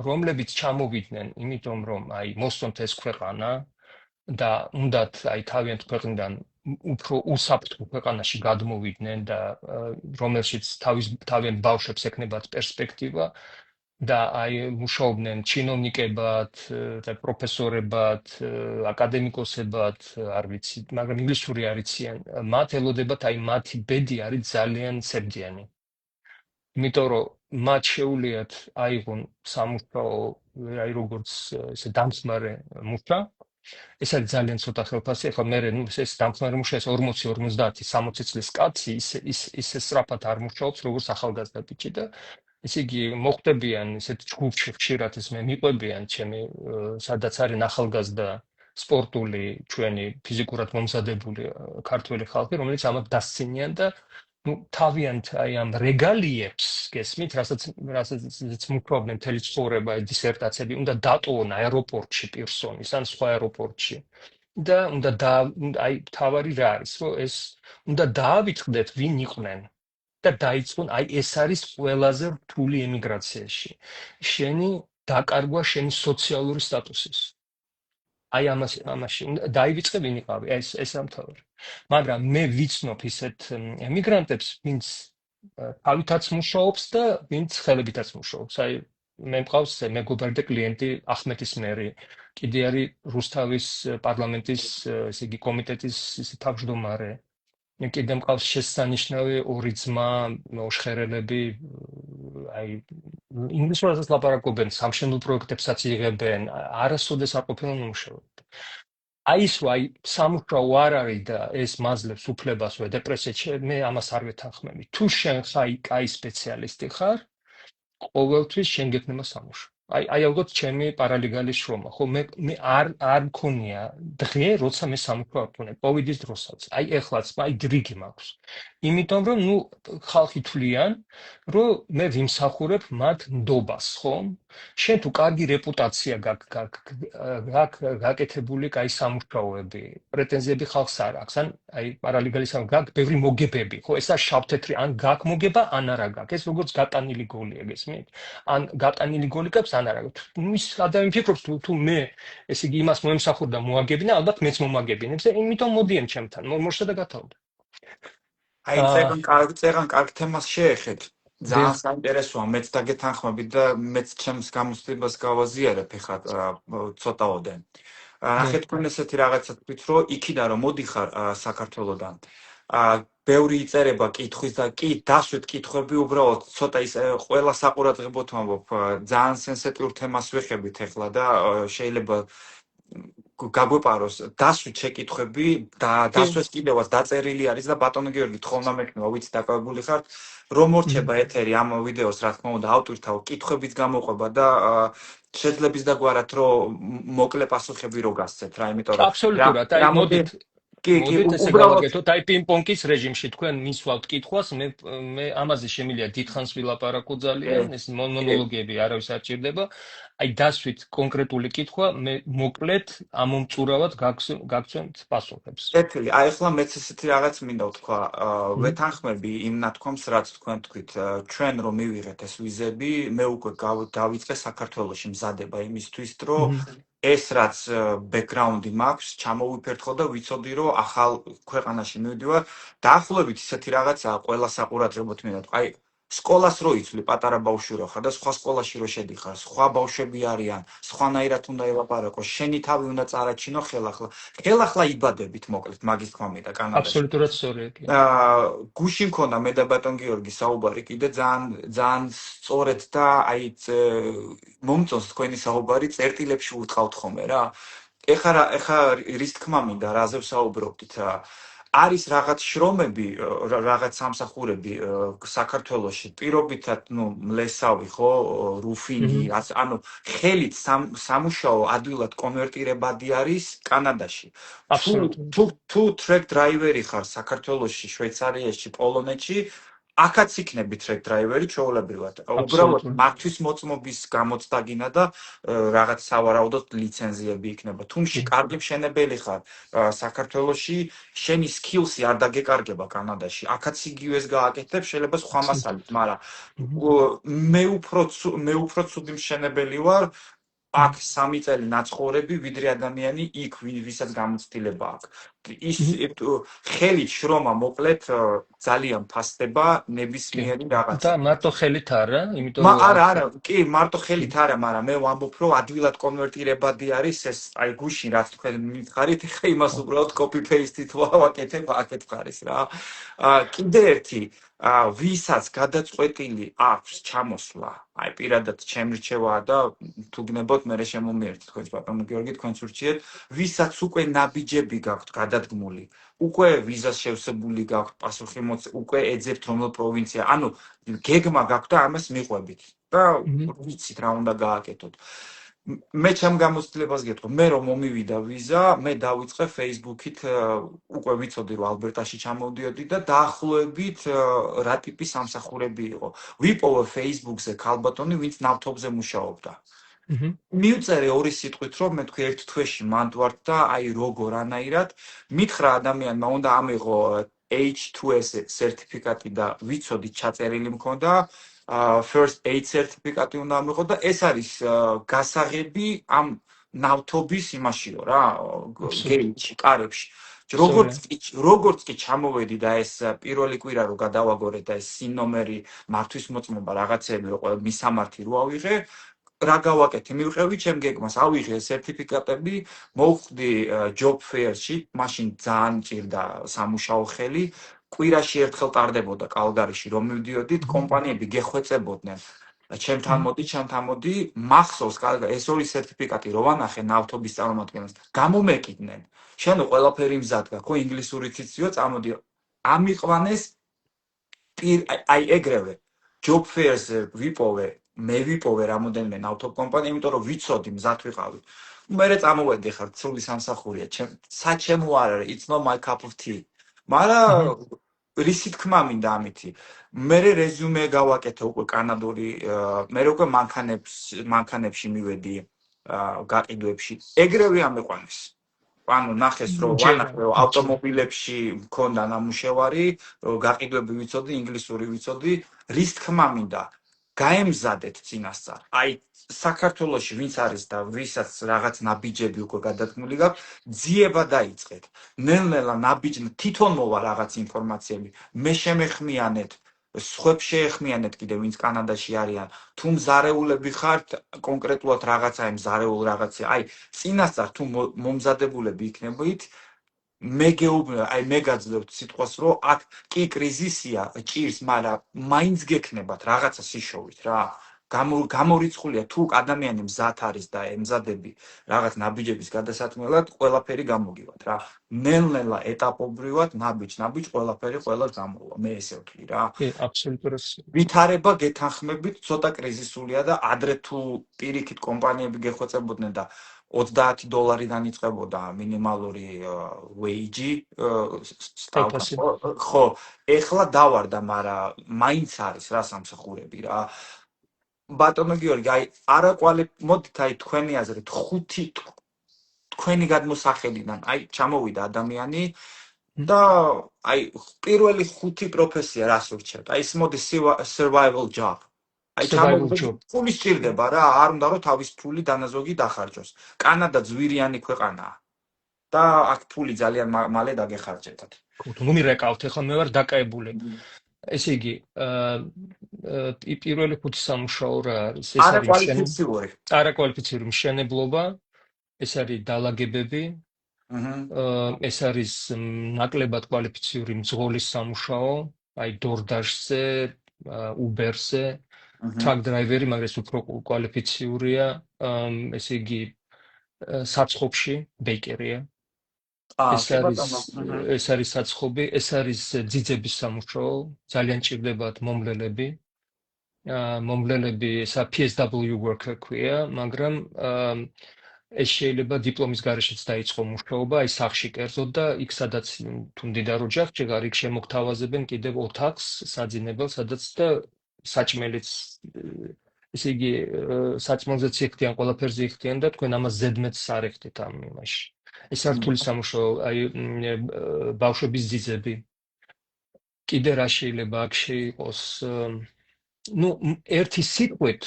რომლებიც ჩამოვიდნენ, იმიტომ რომ აი მოსწონთ ეს ქვეყანა და უნდათ აი თავიანთ ქვეყნიდან უფრო უსაფრთხო ქვეყანაში გადმოვიდნენ და რომელშიც თავიანთ ბავშვებს ექნებათ პერსპექტივა და აი მუშაობდნენ ჩინოვნიკებად და პროფესორებად, აკადემიკოსებად, არ ვიცი, მაგრამ ინგლისური არიციან, მათ ელოდებათ აი მათი ბედი არის ძალიან ცებდიანი. იმიტომ რომ მათ შეუძლიათ აიღონ სამუშაო, აი როგორც ესე დამხმარე მუშა, ეს არის ძალიან ცოტა ხელფასი, ახლა მე ეს დამხმარე მუშა ეს 40, 50, 60 წლის კაცი ისე სწრაფად არ მუშაობს, როგორც ახალგაზრდა ბიჭი და ესე იგი მოხდებიან ესეთ ჯგუფში ხშირად ეს მე მიყვებიან ჩემი სადაც არის ახალგაზრდა სპორტული ჩვენი ფიზიკურად მომზადებული ქართველი ხალხი, რომელიც ამათ დასცინიან და თავიანთ აი ამ რეგალიებს გესმით, რასაც მუშაობდნენ მთელი ცხოვრება, დისერტაციები, უნდა დატოვონ აეროპორტში პირსონის ან სხვა აეროპორტში. და უნდა აი თავარი რა არის, რომ ეს უნდა დაავიწყდეთ ვინ იყვნენ. და დაიწყონ, აი ეს არის ყველაზე რთული ემიგრაციაში. შენი დაკარგვა შენი სოციალური სტატუსის. აი ამაში დაივიწყე ვინ იყავი, ეს ამთავრე. მაგრამ მე ვიცნობ ისეთ ემიგრანტებს, ვინც თავითაც მუშაობს და ვინც ხელებითაც მუშაობს. აი მე მყავს მეგობარი და კლიენტი ახმეტის მერი, კიდე არის რუსთავის პარლამენტის ესე იგი კომიტეტის თავმჯდომარე. კიდე მყავს შესანიშნავი ორი ძმა, მოშხერელები, აი ინგლისურადაც ლაპარაკობენ, სამშენებლო პროექტებსაც იღებენ, არასოდეს არ ყოფილან მუშაობენ. აი ის რომ აი სამუშაო არ არის და ეს მაძლევს უფლებას რომ დეპრესიაში მე ამას არ ვეთანხმები. თუ შენ ხარ კაი სპეციალისტი ხარ, ყოველთვის შენ გექნება სამუშაო. აი ალბათ ჩემი პარალეგალის შრომა, ხო მე არ მქონია დღე, როცა მე სამუშაო არ ვქონია, კოვიდის დროსაც. აი ეხლაც, აი რიგი მაქვს. იმიტომ რომ ნუ ხალხი თვლიან, რომ მე ვიმსახურებ მათ ნდობას, ხო? შენ თუ კარგი რეპუტაცია გაქვს გაკეთებული, კაი სამუშაოები, პრეტენზიები ხალხს არ აქვს, ან აი პარალეგალის ამ გაქვს ბევრი მოგებები, ხო? ეს არ შავთეთრი, ან გაქვს მოგება, ან არა გაქვს. ეს როგორც გატანილი გოლია, გესმით? ან გატანილი გოლი გაქვს, ან არა გაქვს. ის ადამიანი ფიქრობს, თუ მე ესე იგი იმას მოემსახურ და მოაგებინა, ალბათ მეც მომაგებინებს და იმიტომ მოდიან ჩემთან, მოშთა და გათავდა. აი წერან კარგ თემას შეეხეთ. დიახ. ძალიან საინტერესოა, მეც დაგეთანხმებით და მეც ჩემს გამოცდილებას გავაზიარებ ეხლა ცოტაოდენ. ნახეთ თქვენ ესეთი რაღაცა თქვით, რომ იქიდან რომ მოდიხარ საქართველოსდან. ბევრი იწერება კითხვის და კი დასვით კითხვები უბრალოდ ცოტა ის ყველა საყურადღებოდ ვამბობ, ძალიან სენსიტიურ თემას ვეხებით ეხლა და შეიძლება გაგვეპაროს დასვით შეკითხვები და დასვეს კიდევაც დაწერილი არის და ბატონო გიორგი თხოვნა მექნება ვიცი დაკავებული ხართ რომ მორჩება ეთერი ამ ვიდეოს რა თქმა უნდა ავტორთა კითხვებიც გამოყვება და შეძლებს დაგვარათ რომ მოკლე პასუხები რო გასცეთ რა იმიტომ რომ აბსოლუტურად აი მოდით მოდით ესე გავაკეთოთ აი პინგ-პონგის რეჟიმში თქვენ მისვალთ კითხვას მე ამაზე შემიძლია დიდხანს ვილაპარაკო ძალიან ეს მონოლოგები არავის არ ჭირდება აი დასვით კონკრეტული კითხვა მე მოკლედ ამომწურავად გაგცემთ პასუხებს. კეთილი, აი ახლა მეც ესეთი რაღაც მინდა ვთქვა, ვეთანხმები იმ ნათქვამს, რაც თქვენ თქვით, ჩვენ რომ მივიღეთ ეს ვიზები, მე უკვე დავიწყე საქართველოში მზადება იმისთვის, რომ ეს რაც ბექგრაუნდი მაქვს, ჩამოვიფერთხო და ვიცოდი, რომ ახალ ქვეყანაში მივდივარ, დაახლოებით ისეთი რაღაცაა ყველა საყურადღებოდ მინდა ვთქვა. აი სკოლას რო იცვლი, პატარა ბავშვი რო ხარ და სხვა სკოლაში რო შედიხარ, სხვა ბავშვები არიან, სხვანაირად უნდა ელაპარაკო, შენი თავი უნდა წარაჩინო ხელახლა იბადებით მოკლედ, მაგის თქმა მინდა კანადაში. აბსოლუტურად სწორია. გუში მქონდა მე და ბატონ გიორგი საუბარი კიდე ძალიან სწორედ და აი მომწონს თქვენი საუბარი, წერტილებში უთყავთ ხოლმე რა. ეხა რის თქმა მინდა, რაზე ვსაუბრობდით რა. არის რაღაც შრომები, რაღაც სამსახურები საქართველოში, პირობითად, მლესავი, ხო, რუფინგი, ანუ ხელით სამუშაო ადვილად კონვერტირებადი არის კანადაში. თუ ტრეკ დრაივერი ხარ საქართველოში, შვეიცარიაში, პოლონეთში, აქაც იქნები ტრეკ დრაივერი ჩვეულებრივად. უბრალოდ მათთვის მოწმობის გამოცდა გინდა და რაღაც სავარაუდოდ ლიცენზიები იქნება. თუმში კარგი მშენებელი ხარ საქართველოში, შენი skills-ი არ დაგეკარგება კანადაში. აქაც იგივეს გააკეთებ, შეიძლება სხვა მასალით, მაგრამ მე უფრო ცუდი მშენებელი ვარ. აქ 3 წელი ნაცხოვრები, ვიდრე ადამიანი იქ, ვისაც გამოცდილება აქვს. ის ხელით შრომა მოკლედ ძალიან ფასდება ნებისმიერი რაღაცა. და მარტო ხელით არა, იმიტომ რომ არა, კი, მარტო ხელით არა, მაგრამ მე ვამბობ, რომ ადვილად კონვერტირებადი არის ეს, აი გუშინ რაც თქვენ მითხარით, ხა იმას უბრალოდ copy paste-ით ვაკეთებ, აქეთ ხარის რა. კიდე ერთი ვისაც გადაწყვეტილი აქვს ჩამოსვლა, აი პირადად ჩემი რჩევაა და თუ გნებოთ მე შემომიერთეთ თქვენს ბატონო გიორგი თქვენს ურჩიეთ, ვისაც უკვე ნაბიჯები გაქვთ გადადგმული, უკვე ვიზას შევსებული გაქვთ პასუხი უკვე ეძებთ რომელ პროვინცია, ანუ გეგმა გაქვთ და ამას მიყვებით და ვიცით რა უნდა გააკეთოთ. მე ჩემ გამოცდილებას გეტყვი, მე რომ მომივიდა ვიზა, მე დავიწყე Facebook-ით, უკვე ვიცოდი რომ ალბერტაში ჩამოვდიოდი და დაახლოებით რა ტიპის სამსახურები იყო. ვიპოვე Facebook-ზე ქალბატონი, ვინც ნავთობზე მუშაობდა. მივწერე 2 სიტყვით, რომ მე თქვი ერთ თვეში მანდვართ და აი როგორ ანაირად, მითხრა ადამიანმა უნდა ამიღო H2S სერტიფიკატი და ვიცოდი ჩაწერილი მქონდა. First aid სერტიფიკატი უნდა ამიღო და ეს არის გასაღები ამ ნავთობის იმაშიო რა, გეიჩი, კარებში. როგორც კი ჩამოვედი და ეს პირველი კვირა რო გადავაგორე და ეს სინომერი, მართვის მოწმობა რაღაცები რო მისამართი რო ავიღე, რა გავაკეთე, მივყევი ჩემ გეგმას, ავიღე სერტიფიკატები, მოვხდი job fair-ში, მაშინ ძალიან ჭირდა სამუშაო ხელი. კვირაში ერთხელ ტარდებოდა კალგარიში რომ მივდიოდით, კომპანიები გეხვეწებოდნენ. ჩემთან მოდი, მახსოვს კარგად ეს 2 სერტიფიკატი რო ვანახე ნავთობის წარმომადგენელს, გამომეკიდნენ. შენო ყველაფერი მზად გაქვს, ხო, ინგლისურით იციო, წამოდი. ამიყვანეს აი ეგრევე job fair-ზე ვიპოვე მე ვიპოვე რამოდენიმე ნავთობ კომპანია, იმიტომ რომ ვიცოდი, მზად ვიყავი. მერე წამოვედი ხარ ცრული სამსახურია. საჩემო არ არის, it's not my cup of tea. მაგრამ რისი თქმა მინდა ამითი. მერე რეზიუმე გავაკეთე უკვე კანადური, მერე უკვე მანქანებში მივედი გაყიდვებში. ეგრევე ამეყვანეს. ანუ ნახეს რომ ვანახე რომ ავტომობილებში მქონდა ნამუშევარი, რომ გაყიდვები ვიცოდი, ინგლისური ვიცოდი, რის თქმა მინდა გაემზადეთ წინასწარ. აი საქართველოში ვინც არის და ვისაც რაღაც ნაბიჯები უკვე გადადგმული გაქვს, ძიება დაიწყეთ. ნელ-ნელა ნაბიჯი თვითონ მოვა რაღაც ინფორმაციები, მე შემეხმიანეთ, სხვებს შეეხმიანეთ კიდე ვინც კანადაში არიან. თუ მზარეულები ხართ, კონკრეტულად რაღაცა მზარეულ რაღაცა, აი წინასწარ თუ მომზადებულები იქნებით, მე გაძლევთ სიტყვას, რომ აქ კი კრიზისია, ჭირს, მაგრამ მაინც გექნებათ რაღაცა სიშოვით რა. გამორიცხულია თუ ადამიანი მზად არის და ემზადები რაღაც ნაბიჯების გადასათმელად, ყველაფერი გამოგივათ რა. ნელ-ნელა ეტაპობრივად ნაბიჯ ყველაფერი ყველა გამოვა. მე ესე ვთვლი რა. აბსოლუტურად. ვითარება გეთანხმებით, ცოტა კრიზისულია და ადრე თუ პირიქით კომპანიები გეხვეწებოდნენ და $30-დან იწყებოდა მინიმალური wage სტავკა. ხო, ეხლა დავარდა, მაგრამ მაინც არის რა სამსახურები რა. ბატონო გიორგი, აი მოდით აი თქვენი აზრით 5 თქვენი გადმოსახედიდან, აი ჩამოვიდა ადამიანი და აი პირველი 5 პროფესია რას ურჩევთ? აი ეს მოდი survival job. აი ფული სჭირდება რა, არ უნდა რომ თავის ფული დანაზოგი დახარჯოს. კანადა ძვირიანი ქვეყანაა. და აქ ფული ძალიან მალე დაგეხარჯეთათ. ნუ მირეკავთ, ახლა მე ვარ დაკაებული. ესე იგი, პირველი 5 სამუშაო რა არის? ეს არის არაკვალიფიციური მშენებლობა, ეს არის დალაგებები, ეს არის ნაკლებად კვალიფიციური მძღოლის სამუშაო, აი დორდაშზე, უბერზე, ტრაქ დრაივერი, მაგრამ ეს უფრო კვალიფიციურია, ესე იგი საცხობში ბეიკერია. ეს არის საცხობი, ეს არის ძიძების სამუშაო, ძალიან ჭირდებათ მომლელები. მომლელები ესა PSW worker ქვია, მაგრამ ეს შეიძლება დიპლომის გარეშეც დაიწყო მუშაობა, აი სახში კერძოდ და იქ სადაც თუ მდიდარ ოჯახში გარ იქ შემოგთავაზებენ კიდევ ოთახს, საძინებელს, სადაც და საჭმელიც ესე იგი საჭმელზეც იხდიან, ყველაფერზე იხდიან და თქვენ ამას ზედმეტს არ ეხდით ამ იმაში. ეს რთული სამუშაო, აი ბავშვების ძიძები. კიდე რა შეიძლება აქ შეიყოს? ნუ ერთი სიტყვით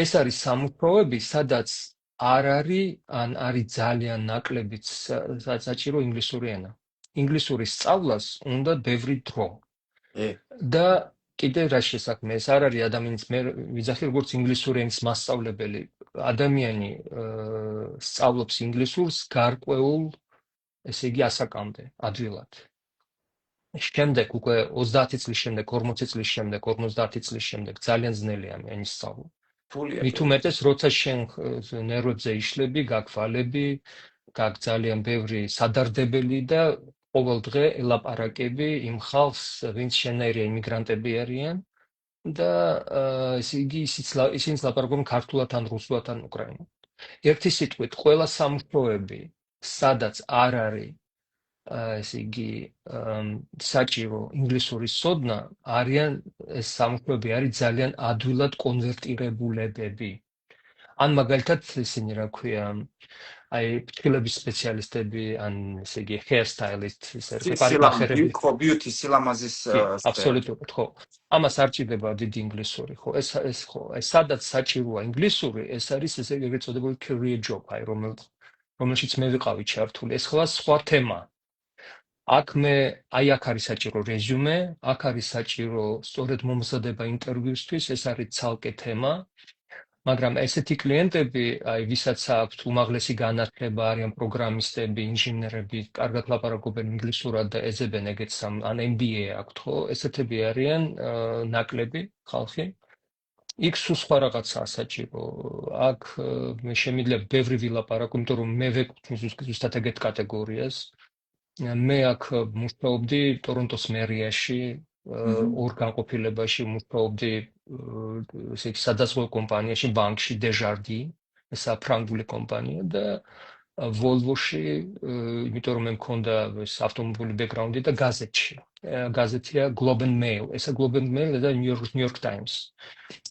ეს არის სამუშაოები, სადაც არ არის ან არის ძალიან ნაკლებიც საჭირო ინგლისური ენა. ინგლისურის სწავლას უნდა ბევრი დრო. და კიდე რა შესაქმე, ეს არ არის ადამიანის მე ვიძახი როგორც ინგლისური ენის მასწავლებელი. ადამიანი სწავლობს ინგლისურს გარკვეულ, ესე იგი ასაკამდე, ადვილად. შემდეგ უკვე 30 წლის შემდეგ, 40 წლის შემდეგ, 50 წლის შემდეგ ძალიან ძნელია ენის სწავლა. მით უმეტეს, როცა შენ ნერვებზე იშლები, გაგვალები, გაგ ძალიან ბევრი სადარდებელი და ყოველ დღე ელაპარაკები იმ ხალხს, ვინც შენაირი იმიგრანტები არიან და ესე იგი ისინიც ლაპარაკობენ ქართულად ან რუსულად ან უკრაინულად. ერთი სიტყვით, ყველა სამუშაოები, სადაც არ არის ესე იგი საჭირო ინგლისურის სოდნა, არიან ეს სამუშაოები არის ძალიან ადვილად კონვერტირებულებები. ან მაგალითად ისინი რა ქვია, აი ფრთილების სპეციალისტები, ან ესე იგი hairstylist, პარიკმახერები, ხო, beauty სილამაზის აბსოლუტურად ხო. ამას არ ჭირდება დიდი ინგლისური, ხო, ეს ხო, ეს სადაც საჭიროა ინგლისური, ეს არის ესე იგი წოდებული career job, აი რომელშიც მე ვიყავი ჩართული, ეს ხლა სხვა თემა. აქ არის საჭირო რეზიუმე, აქ არის საჭირო სწორედ მომზადება ინტერვიუსთვის, ეს არის ცალკე თემა, მაგრამ ესეთი კლიენტები, აი ვისაც აქვთ უმაღლესი განათლება, არიან პროგრამისტები, ინჟინერები, კარგად ლაპარაკობენ ინგლისურად და ეძებენ ეგეც ან MBA აქვთ, ხო, ესეთები არიან ნაკლები ხალხი. იქ სულ სხვა რაღაცაა საჭირო. აქ მე შემიძლია ბევრი ვილაპარაკო, იმიტომ რომ მე ვეკუთვნი ზუსტად ეგეთ კატეგორიას. მე აქ მუშაობდი ტორონტოს მერიაში, ორ განყოფილებაში მუშაობდი, ესე იგი სადაზღვევო კომპანიაში, ბანკში დეჟარდი, ესა ფრანგული კომპანია და Volvo-ში, იმიტომ რომ მე მქონდა ეს ავტომობილი ბექგრაუნდი და გაზეთში. გაზეთია Globe and Mail, ესა Globe and Mail და New York Times.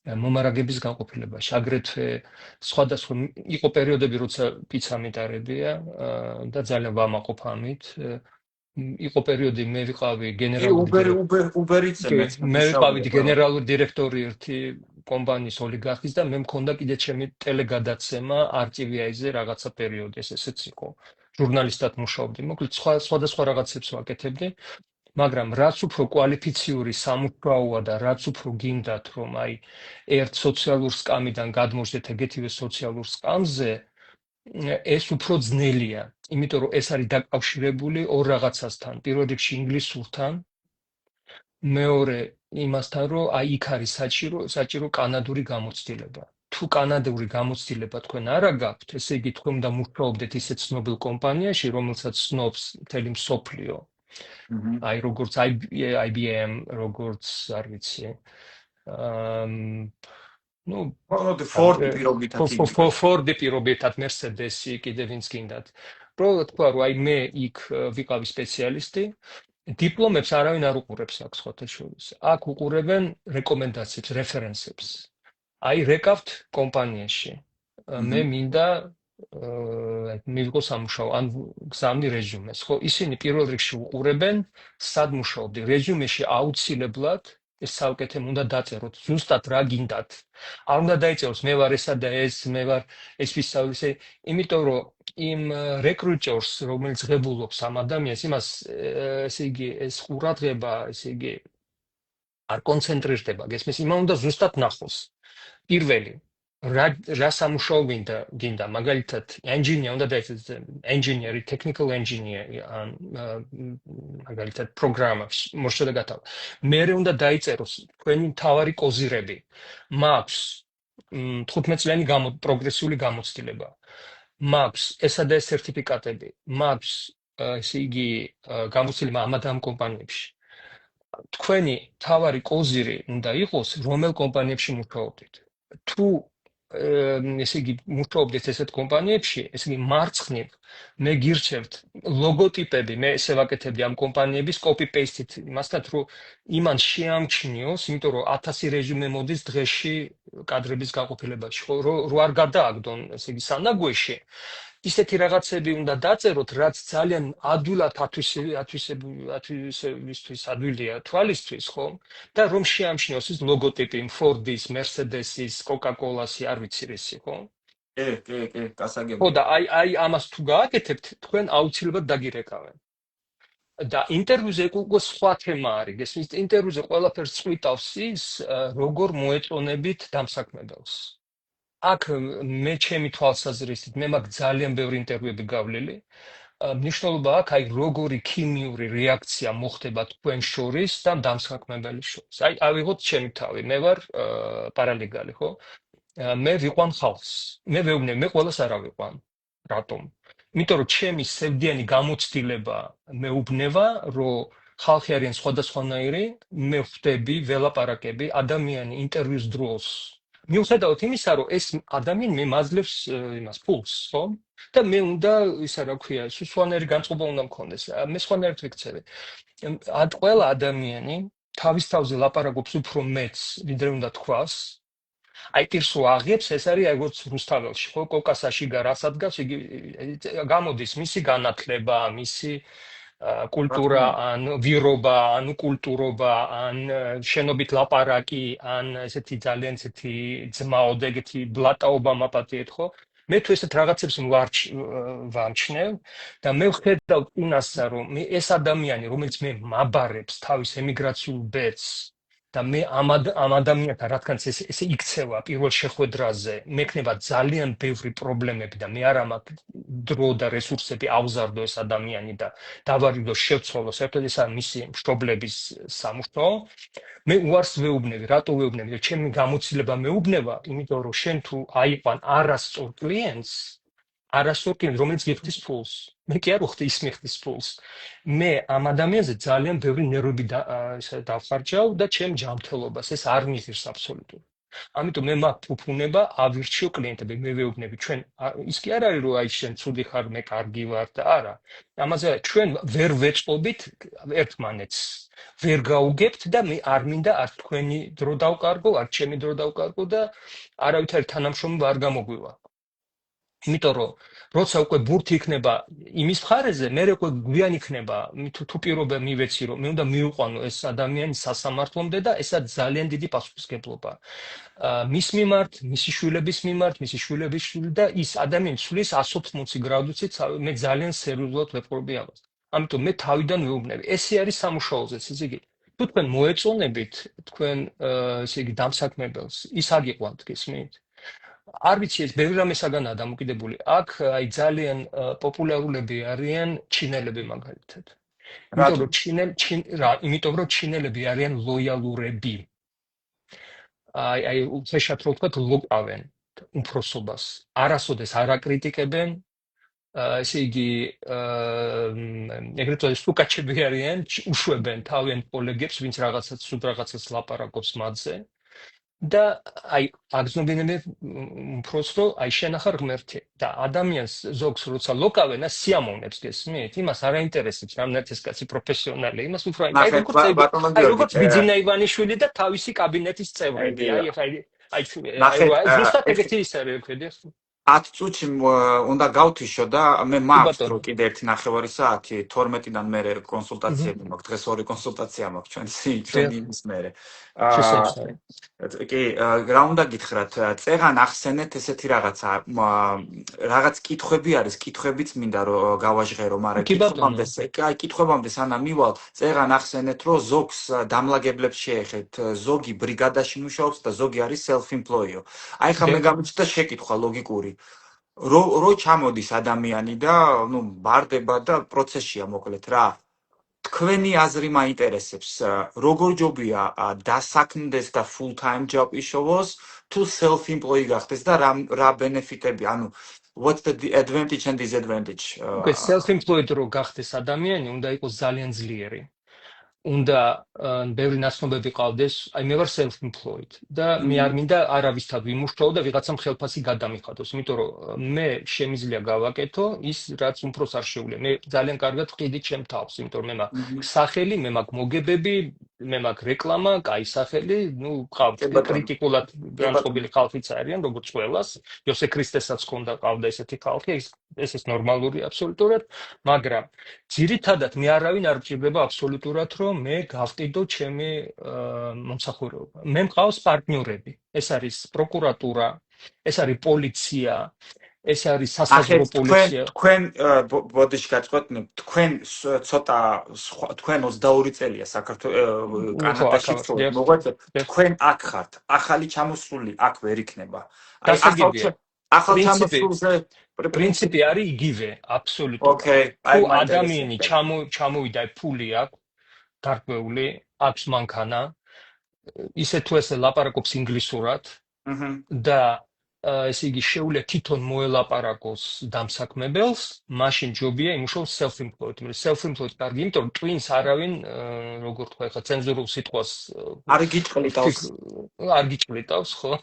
მომარაგების განყოფილებაში. აგრეთვე სხვადასხვა იყო პერიოდები, როცა პიცა მიტარებია და ძალიან ვამაყობ ამით. იყო პერიოდი მე ვიყავი გენერალური დირექტორი. Uber-იც მე ვიყავი გენერალური დირექტორი ერთი კომპანიის ოლიგარქის და მე მქონდა კიდე ჩემი ტელეგადაცემა RTVI-ზე რაღაცა პერიოდი, ესეც იყო. ჟურნალისტად მუშაობდი, მოკლედ სხვადასხვა რაღაცებს ვაკეთებდი. მაგრამ რაც უფრო კვალიფიციური სამუშაოა და რაც უფრო გინდათ რომ აი ერთ სოციალურ სკამიდან გადმოშდეთ ეგეთივე სოციალურ სკამზე ეს უფრო ძნელია იმიტომ რომ ეს არის დაკავშირებული ორ რაღაცასთან პირველ რიგში ინგლისურთან მეორე იმასთან რომ აი იქ არის საჭირო კანადური გამოცდილება თუ კანადური გამოცდილება თქვენ არ აგაქვთ ესე იგი თქვენ უნდა მუშაობდეთ ისე ცნობილ კომპანიაში რომელსაც ცნობს მთელი მსოფლიო აი როგორც IBM როგორც არ ვიცი ну Ford პირობითად Mercedes-ი კიდე ვინც გინდათ პრობლემად თქვა რომ აი მე იქ ვიყავი სპეციალისტი დიპლომებს არავინ არ უყურებს აქ სხვათა შორის აქ უყურებენ რეკომენდაციებს რეფერენსებს აი რეკავთ კომპანიაში მე მინდა მივიღო სამუშაო ან გზავნი რეჟიუმეს ხო ისინი პირველ რიგში უყურებენ სად მუშაობდი რეჟიუმეში აუცილებლად ეს საკეთე უნდა დაწეროთ ზუსტად რა გინდათ არ უნდა დაიწეროს მე ვარ ესა და ეს მე ვარ ეს ვისწავლე იმიტომ რომ იმ რეკრუტერს რომელიც ღებულობს ამ ადამიანს იმას ესე იგი ეს ყურადღება ესე იგი არ კონცენტრირდება გესმის იმან უნდა ზუსტად ნახოს პირველი რა სამუშაო გინდა მაგალითად engineer უნდა დაიწეროს engineer technical engineer ან მაგალითად პროგრამებს მოსწოდაგათავ მე უნდა დაიწეროს თქვენი მთავარი კოზირები მაქვს 15 წლიანი პროგრესიული გამოცდილება მაქვს ესა და ეს სერტიფიკატები მაქვს ესე იგი გამოცდილება ამ კომპანიებში თქვენი მთავარი კოზირი უნდა იყოს რომელ კომპანიებში მუშაობდით თუ ესე იგი მუშაობდით ესეთ კომპანიებში ესე იგი მარცხნივ მე გირჩევთ ლოგოტიპები მე ესე ვაკეთებდი ამ კომპანიების copy paste-ით იმასთან რომ იმან შეამჩნიოს იმიტომ რომ 1000 რეჟიმე მოდის დღეში კადრების გაყოფილებაში ხო რო არ გადააგდონ ესე იგი სანაგვეში ისეთი რაღაცები უნდა დაწეროთ რაც ძალიან ადვილად ათვისებისთვის ადვილია თვალისთვის ხო და რომ შეამჩნიოს ის ლოგოტიპი Ford-ის, Mercedes-ის, Coca-Cola-ს არ ვიცი რისი ხო კი, გასაგებია. ხო და აი ამას თუ გააკეთებთ, თქვენ აუცილებლად დაგირეკავენ. და ინტერვიუზე უკვე სხვა თემა არის. გესმის, ინტერვიუზე ყველაფერს წვიტავს ის, როგორ მოეწონებით დამსაქმებელს. აქ მე ჩემი თვალსაზრისით, მე მაქვს ძალიან ბევრი ინტერვიუები გავლილი. მნიშვნელობა აქვს აი როგორი ქიმიური რეაქცია მოხდება თქვენ შორის და დამსაქმებელის შორის. აი ავიღოთ ჩემი თავი, მე ვარ პარალეგალი, ხო? მე ვიყვან ხალხს. მე ვეუბნები, მე ყველას არ ავიყვან. რატომ? იმიტომ რომ ჩემი სევდიანი გამოცდილება მეუბნება, რომ ხალხი არიან სხვადასხვანაირი, მე ხვდები, ველაპარაკები, ადამიანი ინტერვიუს დროს. მიუხედავად იმისა, რომ ეს ადამიანი მე მაძლევს იმას ფულს, ხო? და მე უნდა ისა რა ქვია, სხვანაირი განწყობა უნდა მქონდეს. მე სხვანაირად ვიქცევი. ყველა ადამიანი თავის თავზე ლაპარაკობს უფრო მეტს, ვიდრე უნდა თქვას. აი პირსო აღებს ეს არის როგორც რუსთაველში ხო კოკასაში გარასად გავს იგი გამოდის მისი განათლება მისი კულტურა ან ვირობა ან კულტურობა ან შენობით ლაპარაკი ან ესეთი ძალიან ესეთი ძმაოდ ეგეთი ბლატაობა მაპატიეთ ხო მე თუ ესეთ რაღაცებს ვამჩნევ და მე ვხედავ იმასა რომ ეს ადამიანი რომელიც მე მაბარებს თავის ემიგრაციულ ბედს და მე ამ ადამიანთან რადგანაც ესე იქცევა პირველ შეხვედრაზე მექნება ძალიან ბევრი პრობლემები და მე არ მაქვს დრო და რესურსები ავზარდო ეს ადამიანი და დავარიდო შევცვალო საერთოდ ესა მისი მშობლების სამუშაო მე უარს ვეუბნები რატო ვეუბნები და ჩემი გამოცდილება მეუბნება იმიტომ რომ შენ თუ აიყვან არასწორ კლიენტს არასდროს კი რომელიც გიხდის ფულს. მე კი არ ვხდი ის მიხდის ფულს. მე ამ ადამიანზე ძალიან ბევრი ნერვები დავხარჯავ და ჩემ ჯანმრთელობას ეს არ მიღირს აბსოლუტურად. ამიტომ მე მაქვს უფუნება ავირჩიო კლიენტები, მე ვეუბნები ჩვენ ის კი არ არის რომ აი შენ ცუდი ხარ, მე კარგი ვარ და არა. ამაზე ჩვენ ვერ ვეწყობით ერთმანეთს. ვერ გაუგებთ და მე არ მინდა არ თქვენი დრო დავკარგო, არ ჩემი დრო დავკარგო და არავითარი თანამშრომლობა არ გამოგვივა. იმიტომ რომ როცა უკვე ბურთი იქნება იმის მხარეზე, მე უკვე გვიან იქნება თუ პირობა მივეცი რომ მე უნდა მივიყვანო ეს ადამიანი სასამართლომდე და ესა ძალიან დიდი პასუხისმგებლობა. მის მიმართ, მისი შვილების მიმართ, მისი შვილების შვილ და ის ადამიანი სulis 180 გრადუსით მე ძალიან სერიოზულად ვეპყრობი ამას. ამიტომ მე თავიდან ვეუბნები, ესე არის სამუშაოზე, ესე იგი თუ თქვენ მოეწონებით თქვენ ესე იგი დამსაქმებელს, ის აგიყვანთ გესმით? არ ვიცი ეს ბევრი რამესაგანაა დამოკიდებული. აქ აი ძალიან პოპულარულები არიან ჩინელები მაგალითად. იმიტომ რომ ჩინელები არიან ლოიალურები. აი უხეშად რო ვთქვათ, ლოკავენ უფროსობას. არასოდეს არ აკრიტიკებენ. ესე იგი ეგრეთ წოდებული სუკაჩები არიან, უშვებენ თავიანთ კოლეგებს, ვინც რაღაცას სულ რაღაცას ლაპარაკობს მათზე. და აი აგზნობინებენ უფროს რომ აი შენახარ ღმერთი და ადამიანს ზოგს როცა ლოკავენ და სიამოვნებს გესმით იმას არ აინტერესებს რამდენად ეს კაცი პროფესიონალი იმას უფრო აი როგორც ბიძინა ივანიშვილი და თავისი კაბინეტის წევრები აი ზუსტად ეგეთი ის არის ხედი 10 წუთში უნდა გავთიშო და მე მაქვს რო კიდე ერთი ნახევარი საათი 12-დან მერე კონსულტაციები მაქვს დღეს ორი კონსულტაცია მაქვს ჩვენ იმის მერე კი რა უნდა გითხრათ წეღან ახსენეთ ესეთი რაღაცა რაღაც კითხვები არის კითხვებიც მინდა რომ გავაჟღერო მაგრამ კითხვებამდე სანამ მივალ წეღან ახსენეთ რომ ზოგს დამლაგებლებს შეეხეთ ზოგი ბრიგადაში მუშაობს და ზოგი არის self-employed აი ხა მე გამიჩნდა შეკითხვა ლოგიკური რო ჩამოდის ადამიანი და ნუ ბარდება და პროცესია მოკლედ რა თქვენი აზრი მაინტერესებს როგორ ჯობია დასაქმდეს და full time job იშოვოს თუ self employed გახდეს და რა ბენეფიტები ანუ what's the advantage and disadvantage self employed რო გახდეს ადამიანი უნდა იყოს ძალიან ძლიერი უნდა ბევრი ნაცნობები ყავდეს აი მე ვარ self employed და მე არ მინდა არავისთან ვიმუშაო და ვიღაცამ ხელფასი გადამიხადოს იმიტომ რომ მე შემიძლია გავაკეთო ის რაც უმფროს არ შეუძლია მე ძალიან კარგად ვყიდი ჩემ თავს იმიტომ რომ მე მაქვს სახელი მე მაქვს მოგებები მე მაქვს რეკლამა კაი სახელი ნუ ყავთ კრიტიკულად განწყობილი ხალხიც არიან როგორც ყველას იოსე ქრისტესაც ყავდა ესეთი ხალხი ეს ნორმალურია აბსოლუტურად მაგრამ ძირითადად მე არავინ არ მჭირდება აბსოლუტურად რომ მე გავყიდო ჩემი მომსახურება. მე მყავს პარტნიორები. ეს არის პროკურატურა, ეს არის პოლიცია, ეს არის სასაზღვრო პოლიცია. თქვენ ბოდიში გაწყობთ, თქვენ ცოტა თქვენ 22 წელია საქართველოს კანადაში მოღვაწე, თქვენ აქ ხართ. ახალი ჩამოსული აქ ვერ იქნება. ახალ ჩამოსულზე პრინციპი არის იგივე, აბსოლუტურად. თუ ადამიანი ჩამოვიდა ფული აქვს გარკვეული აქვს მანქანა ისე თუ ესე ლაპარაკობს ინგლისურად და ესე იგი შეუძლია თვითონ მოელაპარაკოს დამსაქმებელს მაშინ ჯობია იმუშაოს self-employed self-employed კარგი იმიტომ რომ twins არავინ როგორ თქვა ხა ცენზურულ სიტყვას არ გიჭყლიტავს ხო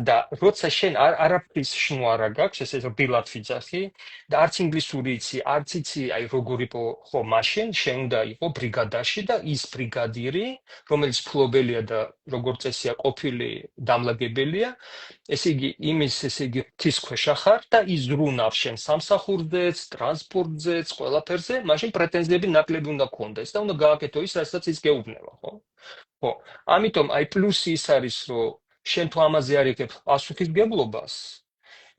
და როცა შენ არაფრის შნო არა გაქვს ესე რბილად ვიძახი და არც ინგლისური იცი არც იცი აი როგორ იყო ხო მაშინ შენ უნდა იყო ბრიგადაში და ის ბრიგადირი რომელიც ფლობელია და როგორც წესია ყოფილი დამლაგებელია ესე იგი იმის ესე იგი ღვთის ქვეშ ხარ და იზრუნავს შენ სამსახურზეც ტრანსპორტზეც ყველაფერზე მაშინ პრეტენზიები ნაკლები უნდა გქონდეს და უნდა გააკეთო ის რასაც ის გეუბნება ხო ამიტომ აი პლუსი ის არის რომ შენ თუ ამაზე არ იღებ პასუხისგებლობას,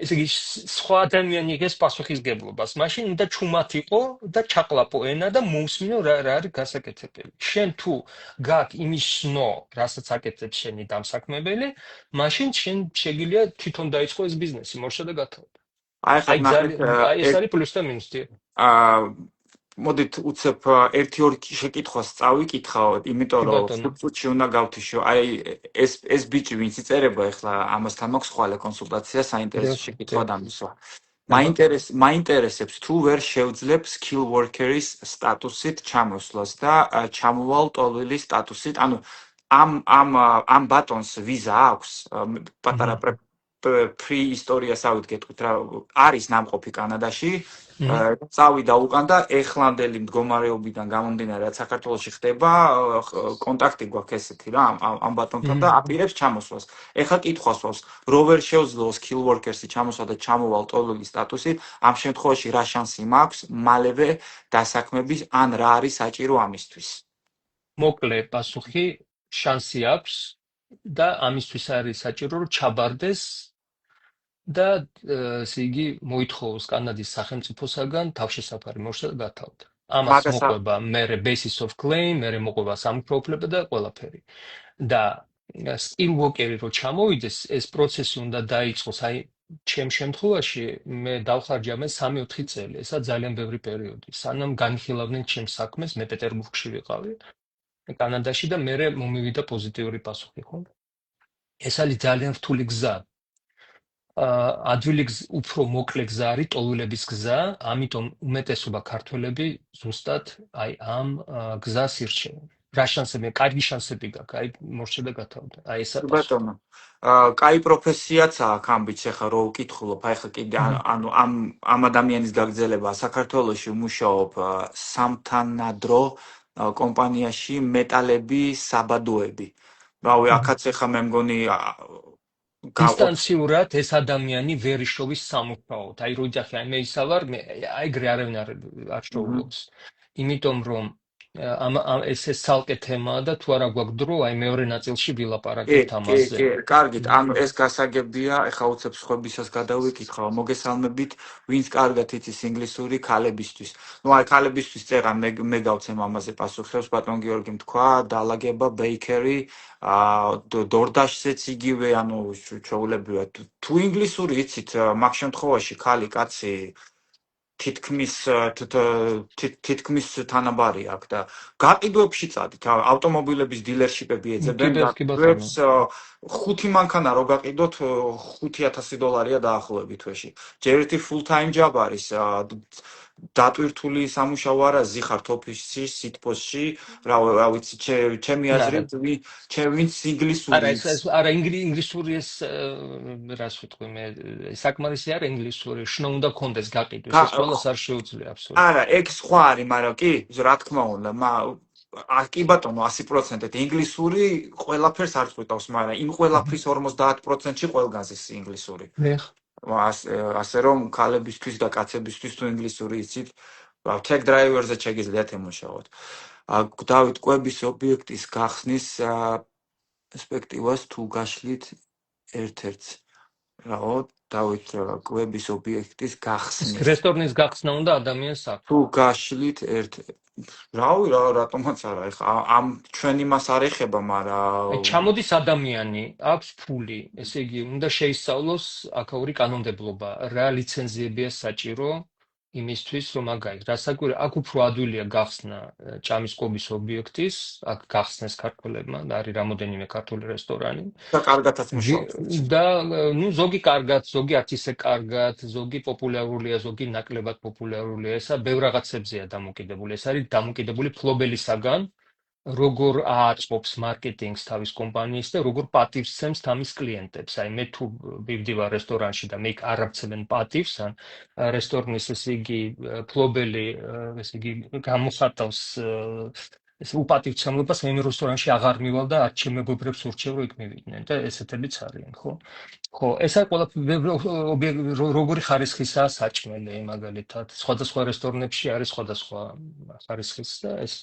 ესე იგი სხვა ადამიანი იღებს პასუხისგებლობას, მაშინ უნდა ჩუმად იყო და ჩაყლაპო ენა და მოусმინო რა არის გასაკეთებელი. შენ თუ გაქვს იმის სნო, რასაც აკეთებს შენი დამსაქმებელი, მაშინ შენ შეგიძლია თვითონ დაიწყო ეს ბიზნესი, მორშა და გათავდა. აი ეს არის პლუს და მინუსი. მოდით უცებ 1-2 შეკითხვას წავიკითხავ, იმიტომ რომ სუპრუჩი უნდა გავთიშო. აი ეს ბიჭი ვინც იწერება ახლა ამასთან მაქვს ხვალე კონსულტაცია, საინტერესო შეკითხვა დამისვა. აბა მაინტერესებს თუ ვერ შევძლებ skill worker-ის სტატუსით ჩამოსვლას და ჩამოვალ ტოლვილის სტატუსით, ანუ ამ ბატონს ვიზა აქვს, პატარა ფრი ისტორიას ავიდგეთ რა არის ნამყოფი კანადაში, წავიდა უკან და ეხლანდელი მდგომარეობიდან გამომდინარე რაც საქართველოში ხდება, კონტაქტი გვაქვს ესეთი რა ამ ბატონთან და აპირებს ჩამოსვლას. ეხლა კითხვას ვავს, რო ვერ შევძლო skill workers-ი ჩამოსვა და ჩამოვალ ტოლვილის სტატუსით, ამ შემთხვევაში რა შანსი მაქვს მალევე დასაქმების ან რა არის საჭირო ამისთვის? მოკლე პასუხი შანსი აქვს და ამისთვის არის საჭირო რომ ჩაბარდეს და ესე იგი მოითხოვოს კანადის სახელმწიფოსაგან თავშესაფარი მოშლა და გათავდა. ამას მოყვება მერე basis of claim, მერე მოყვება სამუშაოუფლება და ყველაფერი. და skill worker-ი რო ჩამოვიდეს, ეს პროცესი უნდა დაიწყოს, აი ჩემ შემთხვევაში მე დავხარჯე ამას 3-4 წელი, ესა ძალიან ბევრი პერიოდი. სანამ განხილავდნენ ჩემს საქმეს, მე პეტერბურგში ვიყავი, კანადაში და მერე მომივიდა პოზიტიური პასუხი, ხო? ეს არის ძალიან რთული გზა. ადვილი უფრო მოკლე გზა არის ტოლვილების გზა, ამიტომ უმეტესობა ქართველები ზუსტად აი ამ გზას ირჩევენ. რა შანსები, კარგი შანსები გაქვს, აი მორჩა და გათავდა. აი ესა ბატონო. კაი პროფესიაც აქვს ამბიც ახლა რო ვკითხულობ, აი ხა კიდე ანუ ამ ადამიანის გაგრძელება საქართველოში მუშაობ სამთანადრო კომპანიაში მეტალები, საბადოები. რავი, აქაც ახლა მე მგონი დისტანციურად ეს ადამიანი ვერ იშოვის სამუშაოდ. აი რო იძახი, აი მე ისა ვარ, აი ეგრე არავინ არ შოულობს. იმიტომ რომ ეს ცალკე თემაა და თუ არა გვაქვს დრო, აი მეორე ნაწილში ვილაპარაკებთ ამაზე. კი, კარგით, ანუ ეს გასაგებია, ეხლა უცებ სხვებისას გადავიკითხავ, მოგესალმებით, ვინც კარგად იცის ინგლისური ქალებისთვის. ნუ აი ქალებისთვის წერა მე გავცემ ამაზე პასუხებს, ბატონ გიორგიმ თქვა, დაალაგება ბეიკერი, დორდაშზეც იგივე, ანუ ჩვეულებრივია. თუ ინგლისური იცით, მაგ შემთხვევაში ქალი კაცი თითქმის თანაბარი აქვს და გაყიდვებში წადით, ავტომობილების დილერშიპები ეძებენ გაყიდვებს 5 მანქანა რო გაყიდოთ $5,000 დაახლოებით თვეში. ჯერ ერთი full time job არის, დატვირთული სამუშაო არა, ზიხართ ოფისში, სიტპოსში, რა ვიცი, ჩემი აზრით, ვინც ინგლისური არა ინგლისური ეს რას ვიტყვი მე, საკმარისი არა ინგლისური, შნო უნდა კონდეს გაყიდვის, ეს ყველას არ შეუძლია აბსოლუტურად. არა, ეგ სხვა არის, მაგრამ კი, რა თქმა უნდა, კი ბატონო 100% ინგლისური ყველაფერს არ წვიტავს, მაგრამ იმ ყველაფრის 50%-ში ყველგანს ის ინგლისური. ასე რომ ქალებისთვის და კაცებისთვის თუ ინგლისური იცით, tech driver-ზე შეგიძლიათ ემუშაოთ. დავით კვების ობიექტის გახსნის პერსპექტივას თუ გაშლით ერთ-ერთს. რაო, დავით კვების ობიექტის გახსნის. რესტორნის გახსნა უნდა ადამიანს აქვს. თუ გაშლით რავი, რატომაც არა, ეხა ამ ჩვენ იმას არ ეხება, მაგრამ ჩამოდის ადამიანი, აქვს ფული, ესე იგი, უნდა შეისწავლოს აქაური კანონმდებლობა, რა ლიცენზიებია საჭირო იმისთვის, რომ აგაიგოს. რასაკვირველია, აქ უფრო ადვილია გახსნა ჭამის კვების ობიექტის, აქ გახსნეს ქართველებმა, არის რამოდენიმე ქართული რესტორანი. და კარგათაც მუშაობს. და ნუ ზოგი კარგად, ზოგი არც ისე კარგად, ზოგი პოპულარულია, ზოგი ნაკლებად პოპულარულია. ესა ბევრ რაღაცებზეა დამოკიდებული. ეს არის დამოკიდებული ფლობელისაგან, როგორ აწყობს მარკეტინგს თავის კომპანიის და როგორ პატივს სცემს თავის კლიენტებს. აი მე თუ ვივდივარ რესტორანში და მე არ აღწევენ პატივს, ან რესტორნის ესე იგი ფლობელი ესე იგი გამოხატავს ეს უპატივცემლობას, მე რესტორანში აღარ მივალ და არც ჩემ მეგობრებს ურჩევ რომ იქ მივიდნენ და ესეთებიც არიან, ხო? ხო, ესა ყველაფერი როგორი ხარისხისაა საჭმელი, მაგალითად, სხვადასხვა რესტორნებში არის სხვადასხვა ხარისხის და ეს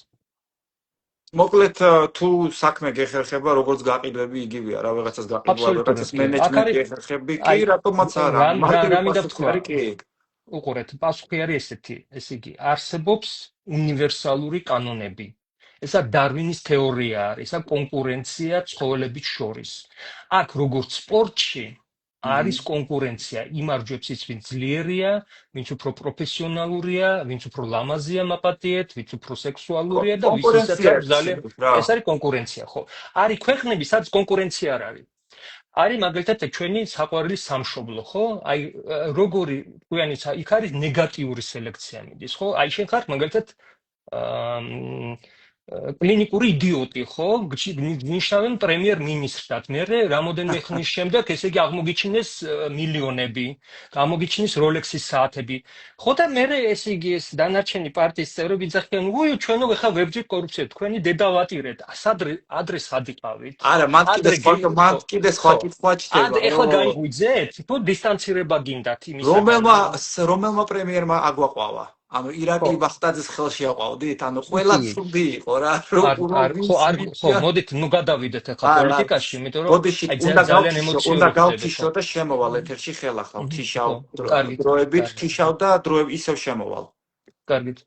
მოკლედ თუ საქმე გეხერხება, როგორც გაყიდვები იგივეა, რა ვიღაცას გაყიდვა, ვიღაცას მენეჯმენტი გეხერხები, კი, რატომაც არა. რა მინდა ვთქვა? უყურეთ, პასუხი არის ესეთი, ესე იგი, არსებობს უნივერსალური კანონები. ესა დარვინის თეორია არის, ესა კონკურენცია ცხოველების შორის. აქ როგორც სპორტში არის კონკურენცია, იმარჯვებს ის, ვინც ძლიერია, ვინც უფრო პროფესიონალურია, ვინც უფრო ლამაზია მაპატიეთ, ვინც უფრო სექსუალურია და ვისაც ძალიან ეს არის კონკურენცია, ხო? არის ქვეყნები, სადაც კონკურენცია არ არის. არის მაგალითად ჩვენი საყვარელი სამშობლო, ხო? აი როგორი თქვენი იქ არის ნეგატიური სელექცია მიდის, ხო? აი შენ ხარ მაგალითად კლინიკური იდიოტი, ხო? ნიშნავენ პრემიერ-მინისტრად. მე რამოდენიმე ხნის შემდეგ, ესე იგი აღმოგიჩინეს მილიონები, აღმოგიჩინეს როლექსის საათები. ხო და მე ესე იგი ეს დანარჩენი პარტიის წევრები იძახიან, უი, ჩვენო ეხა ვებჯით კორუფციას, თქვენი დედავატირეთ. ადრე სადიყავით. არა, მან კიდე სხვა კითხვა ჩდება, ეხლა გაიღვიძეთ, თუ დისტანცირება გინდათ იმისგან. რომელმა პრემიერმა აგვაყვა? ანუ ირაკლი ბახტაძის ხელში აყვავდით? ანუ ყველა ცუდი იყო რა. ხო, მოდით, ნუ გადავიდეთ ახლა პოლიტიკაში, იმიტომ რომ ძალიან ემოციური უნდა გავთიშო და შემოვალ ეთერში ხელახლა. ვთიშავ დროებით, ვთიშავ და ისევ შემოვალ. კარგით.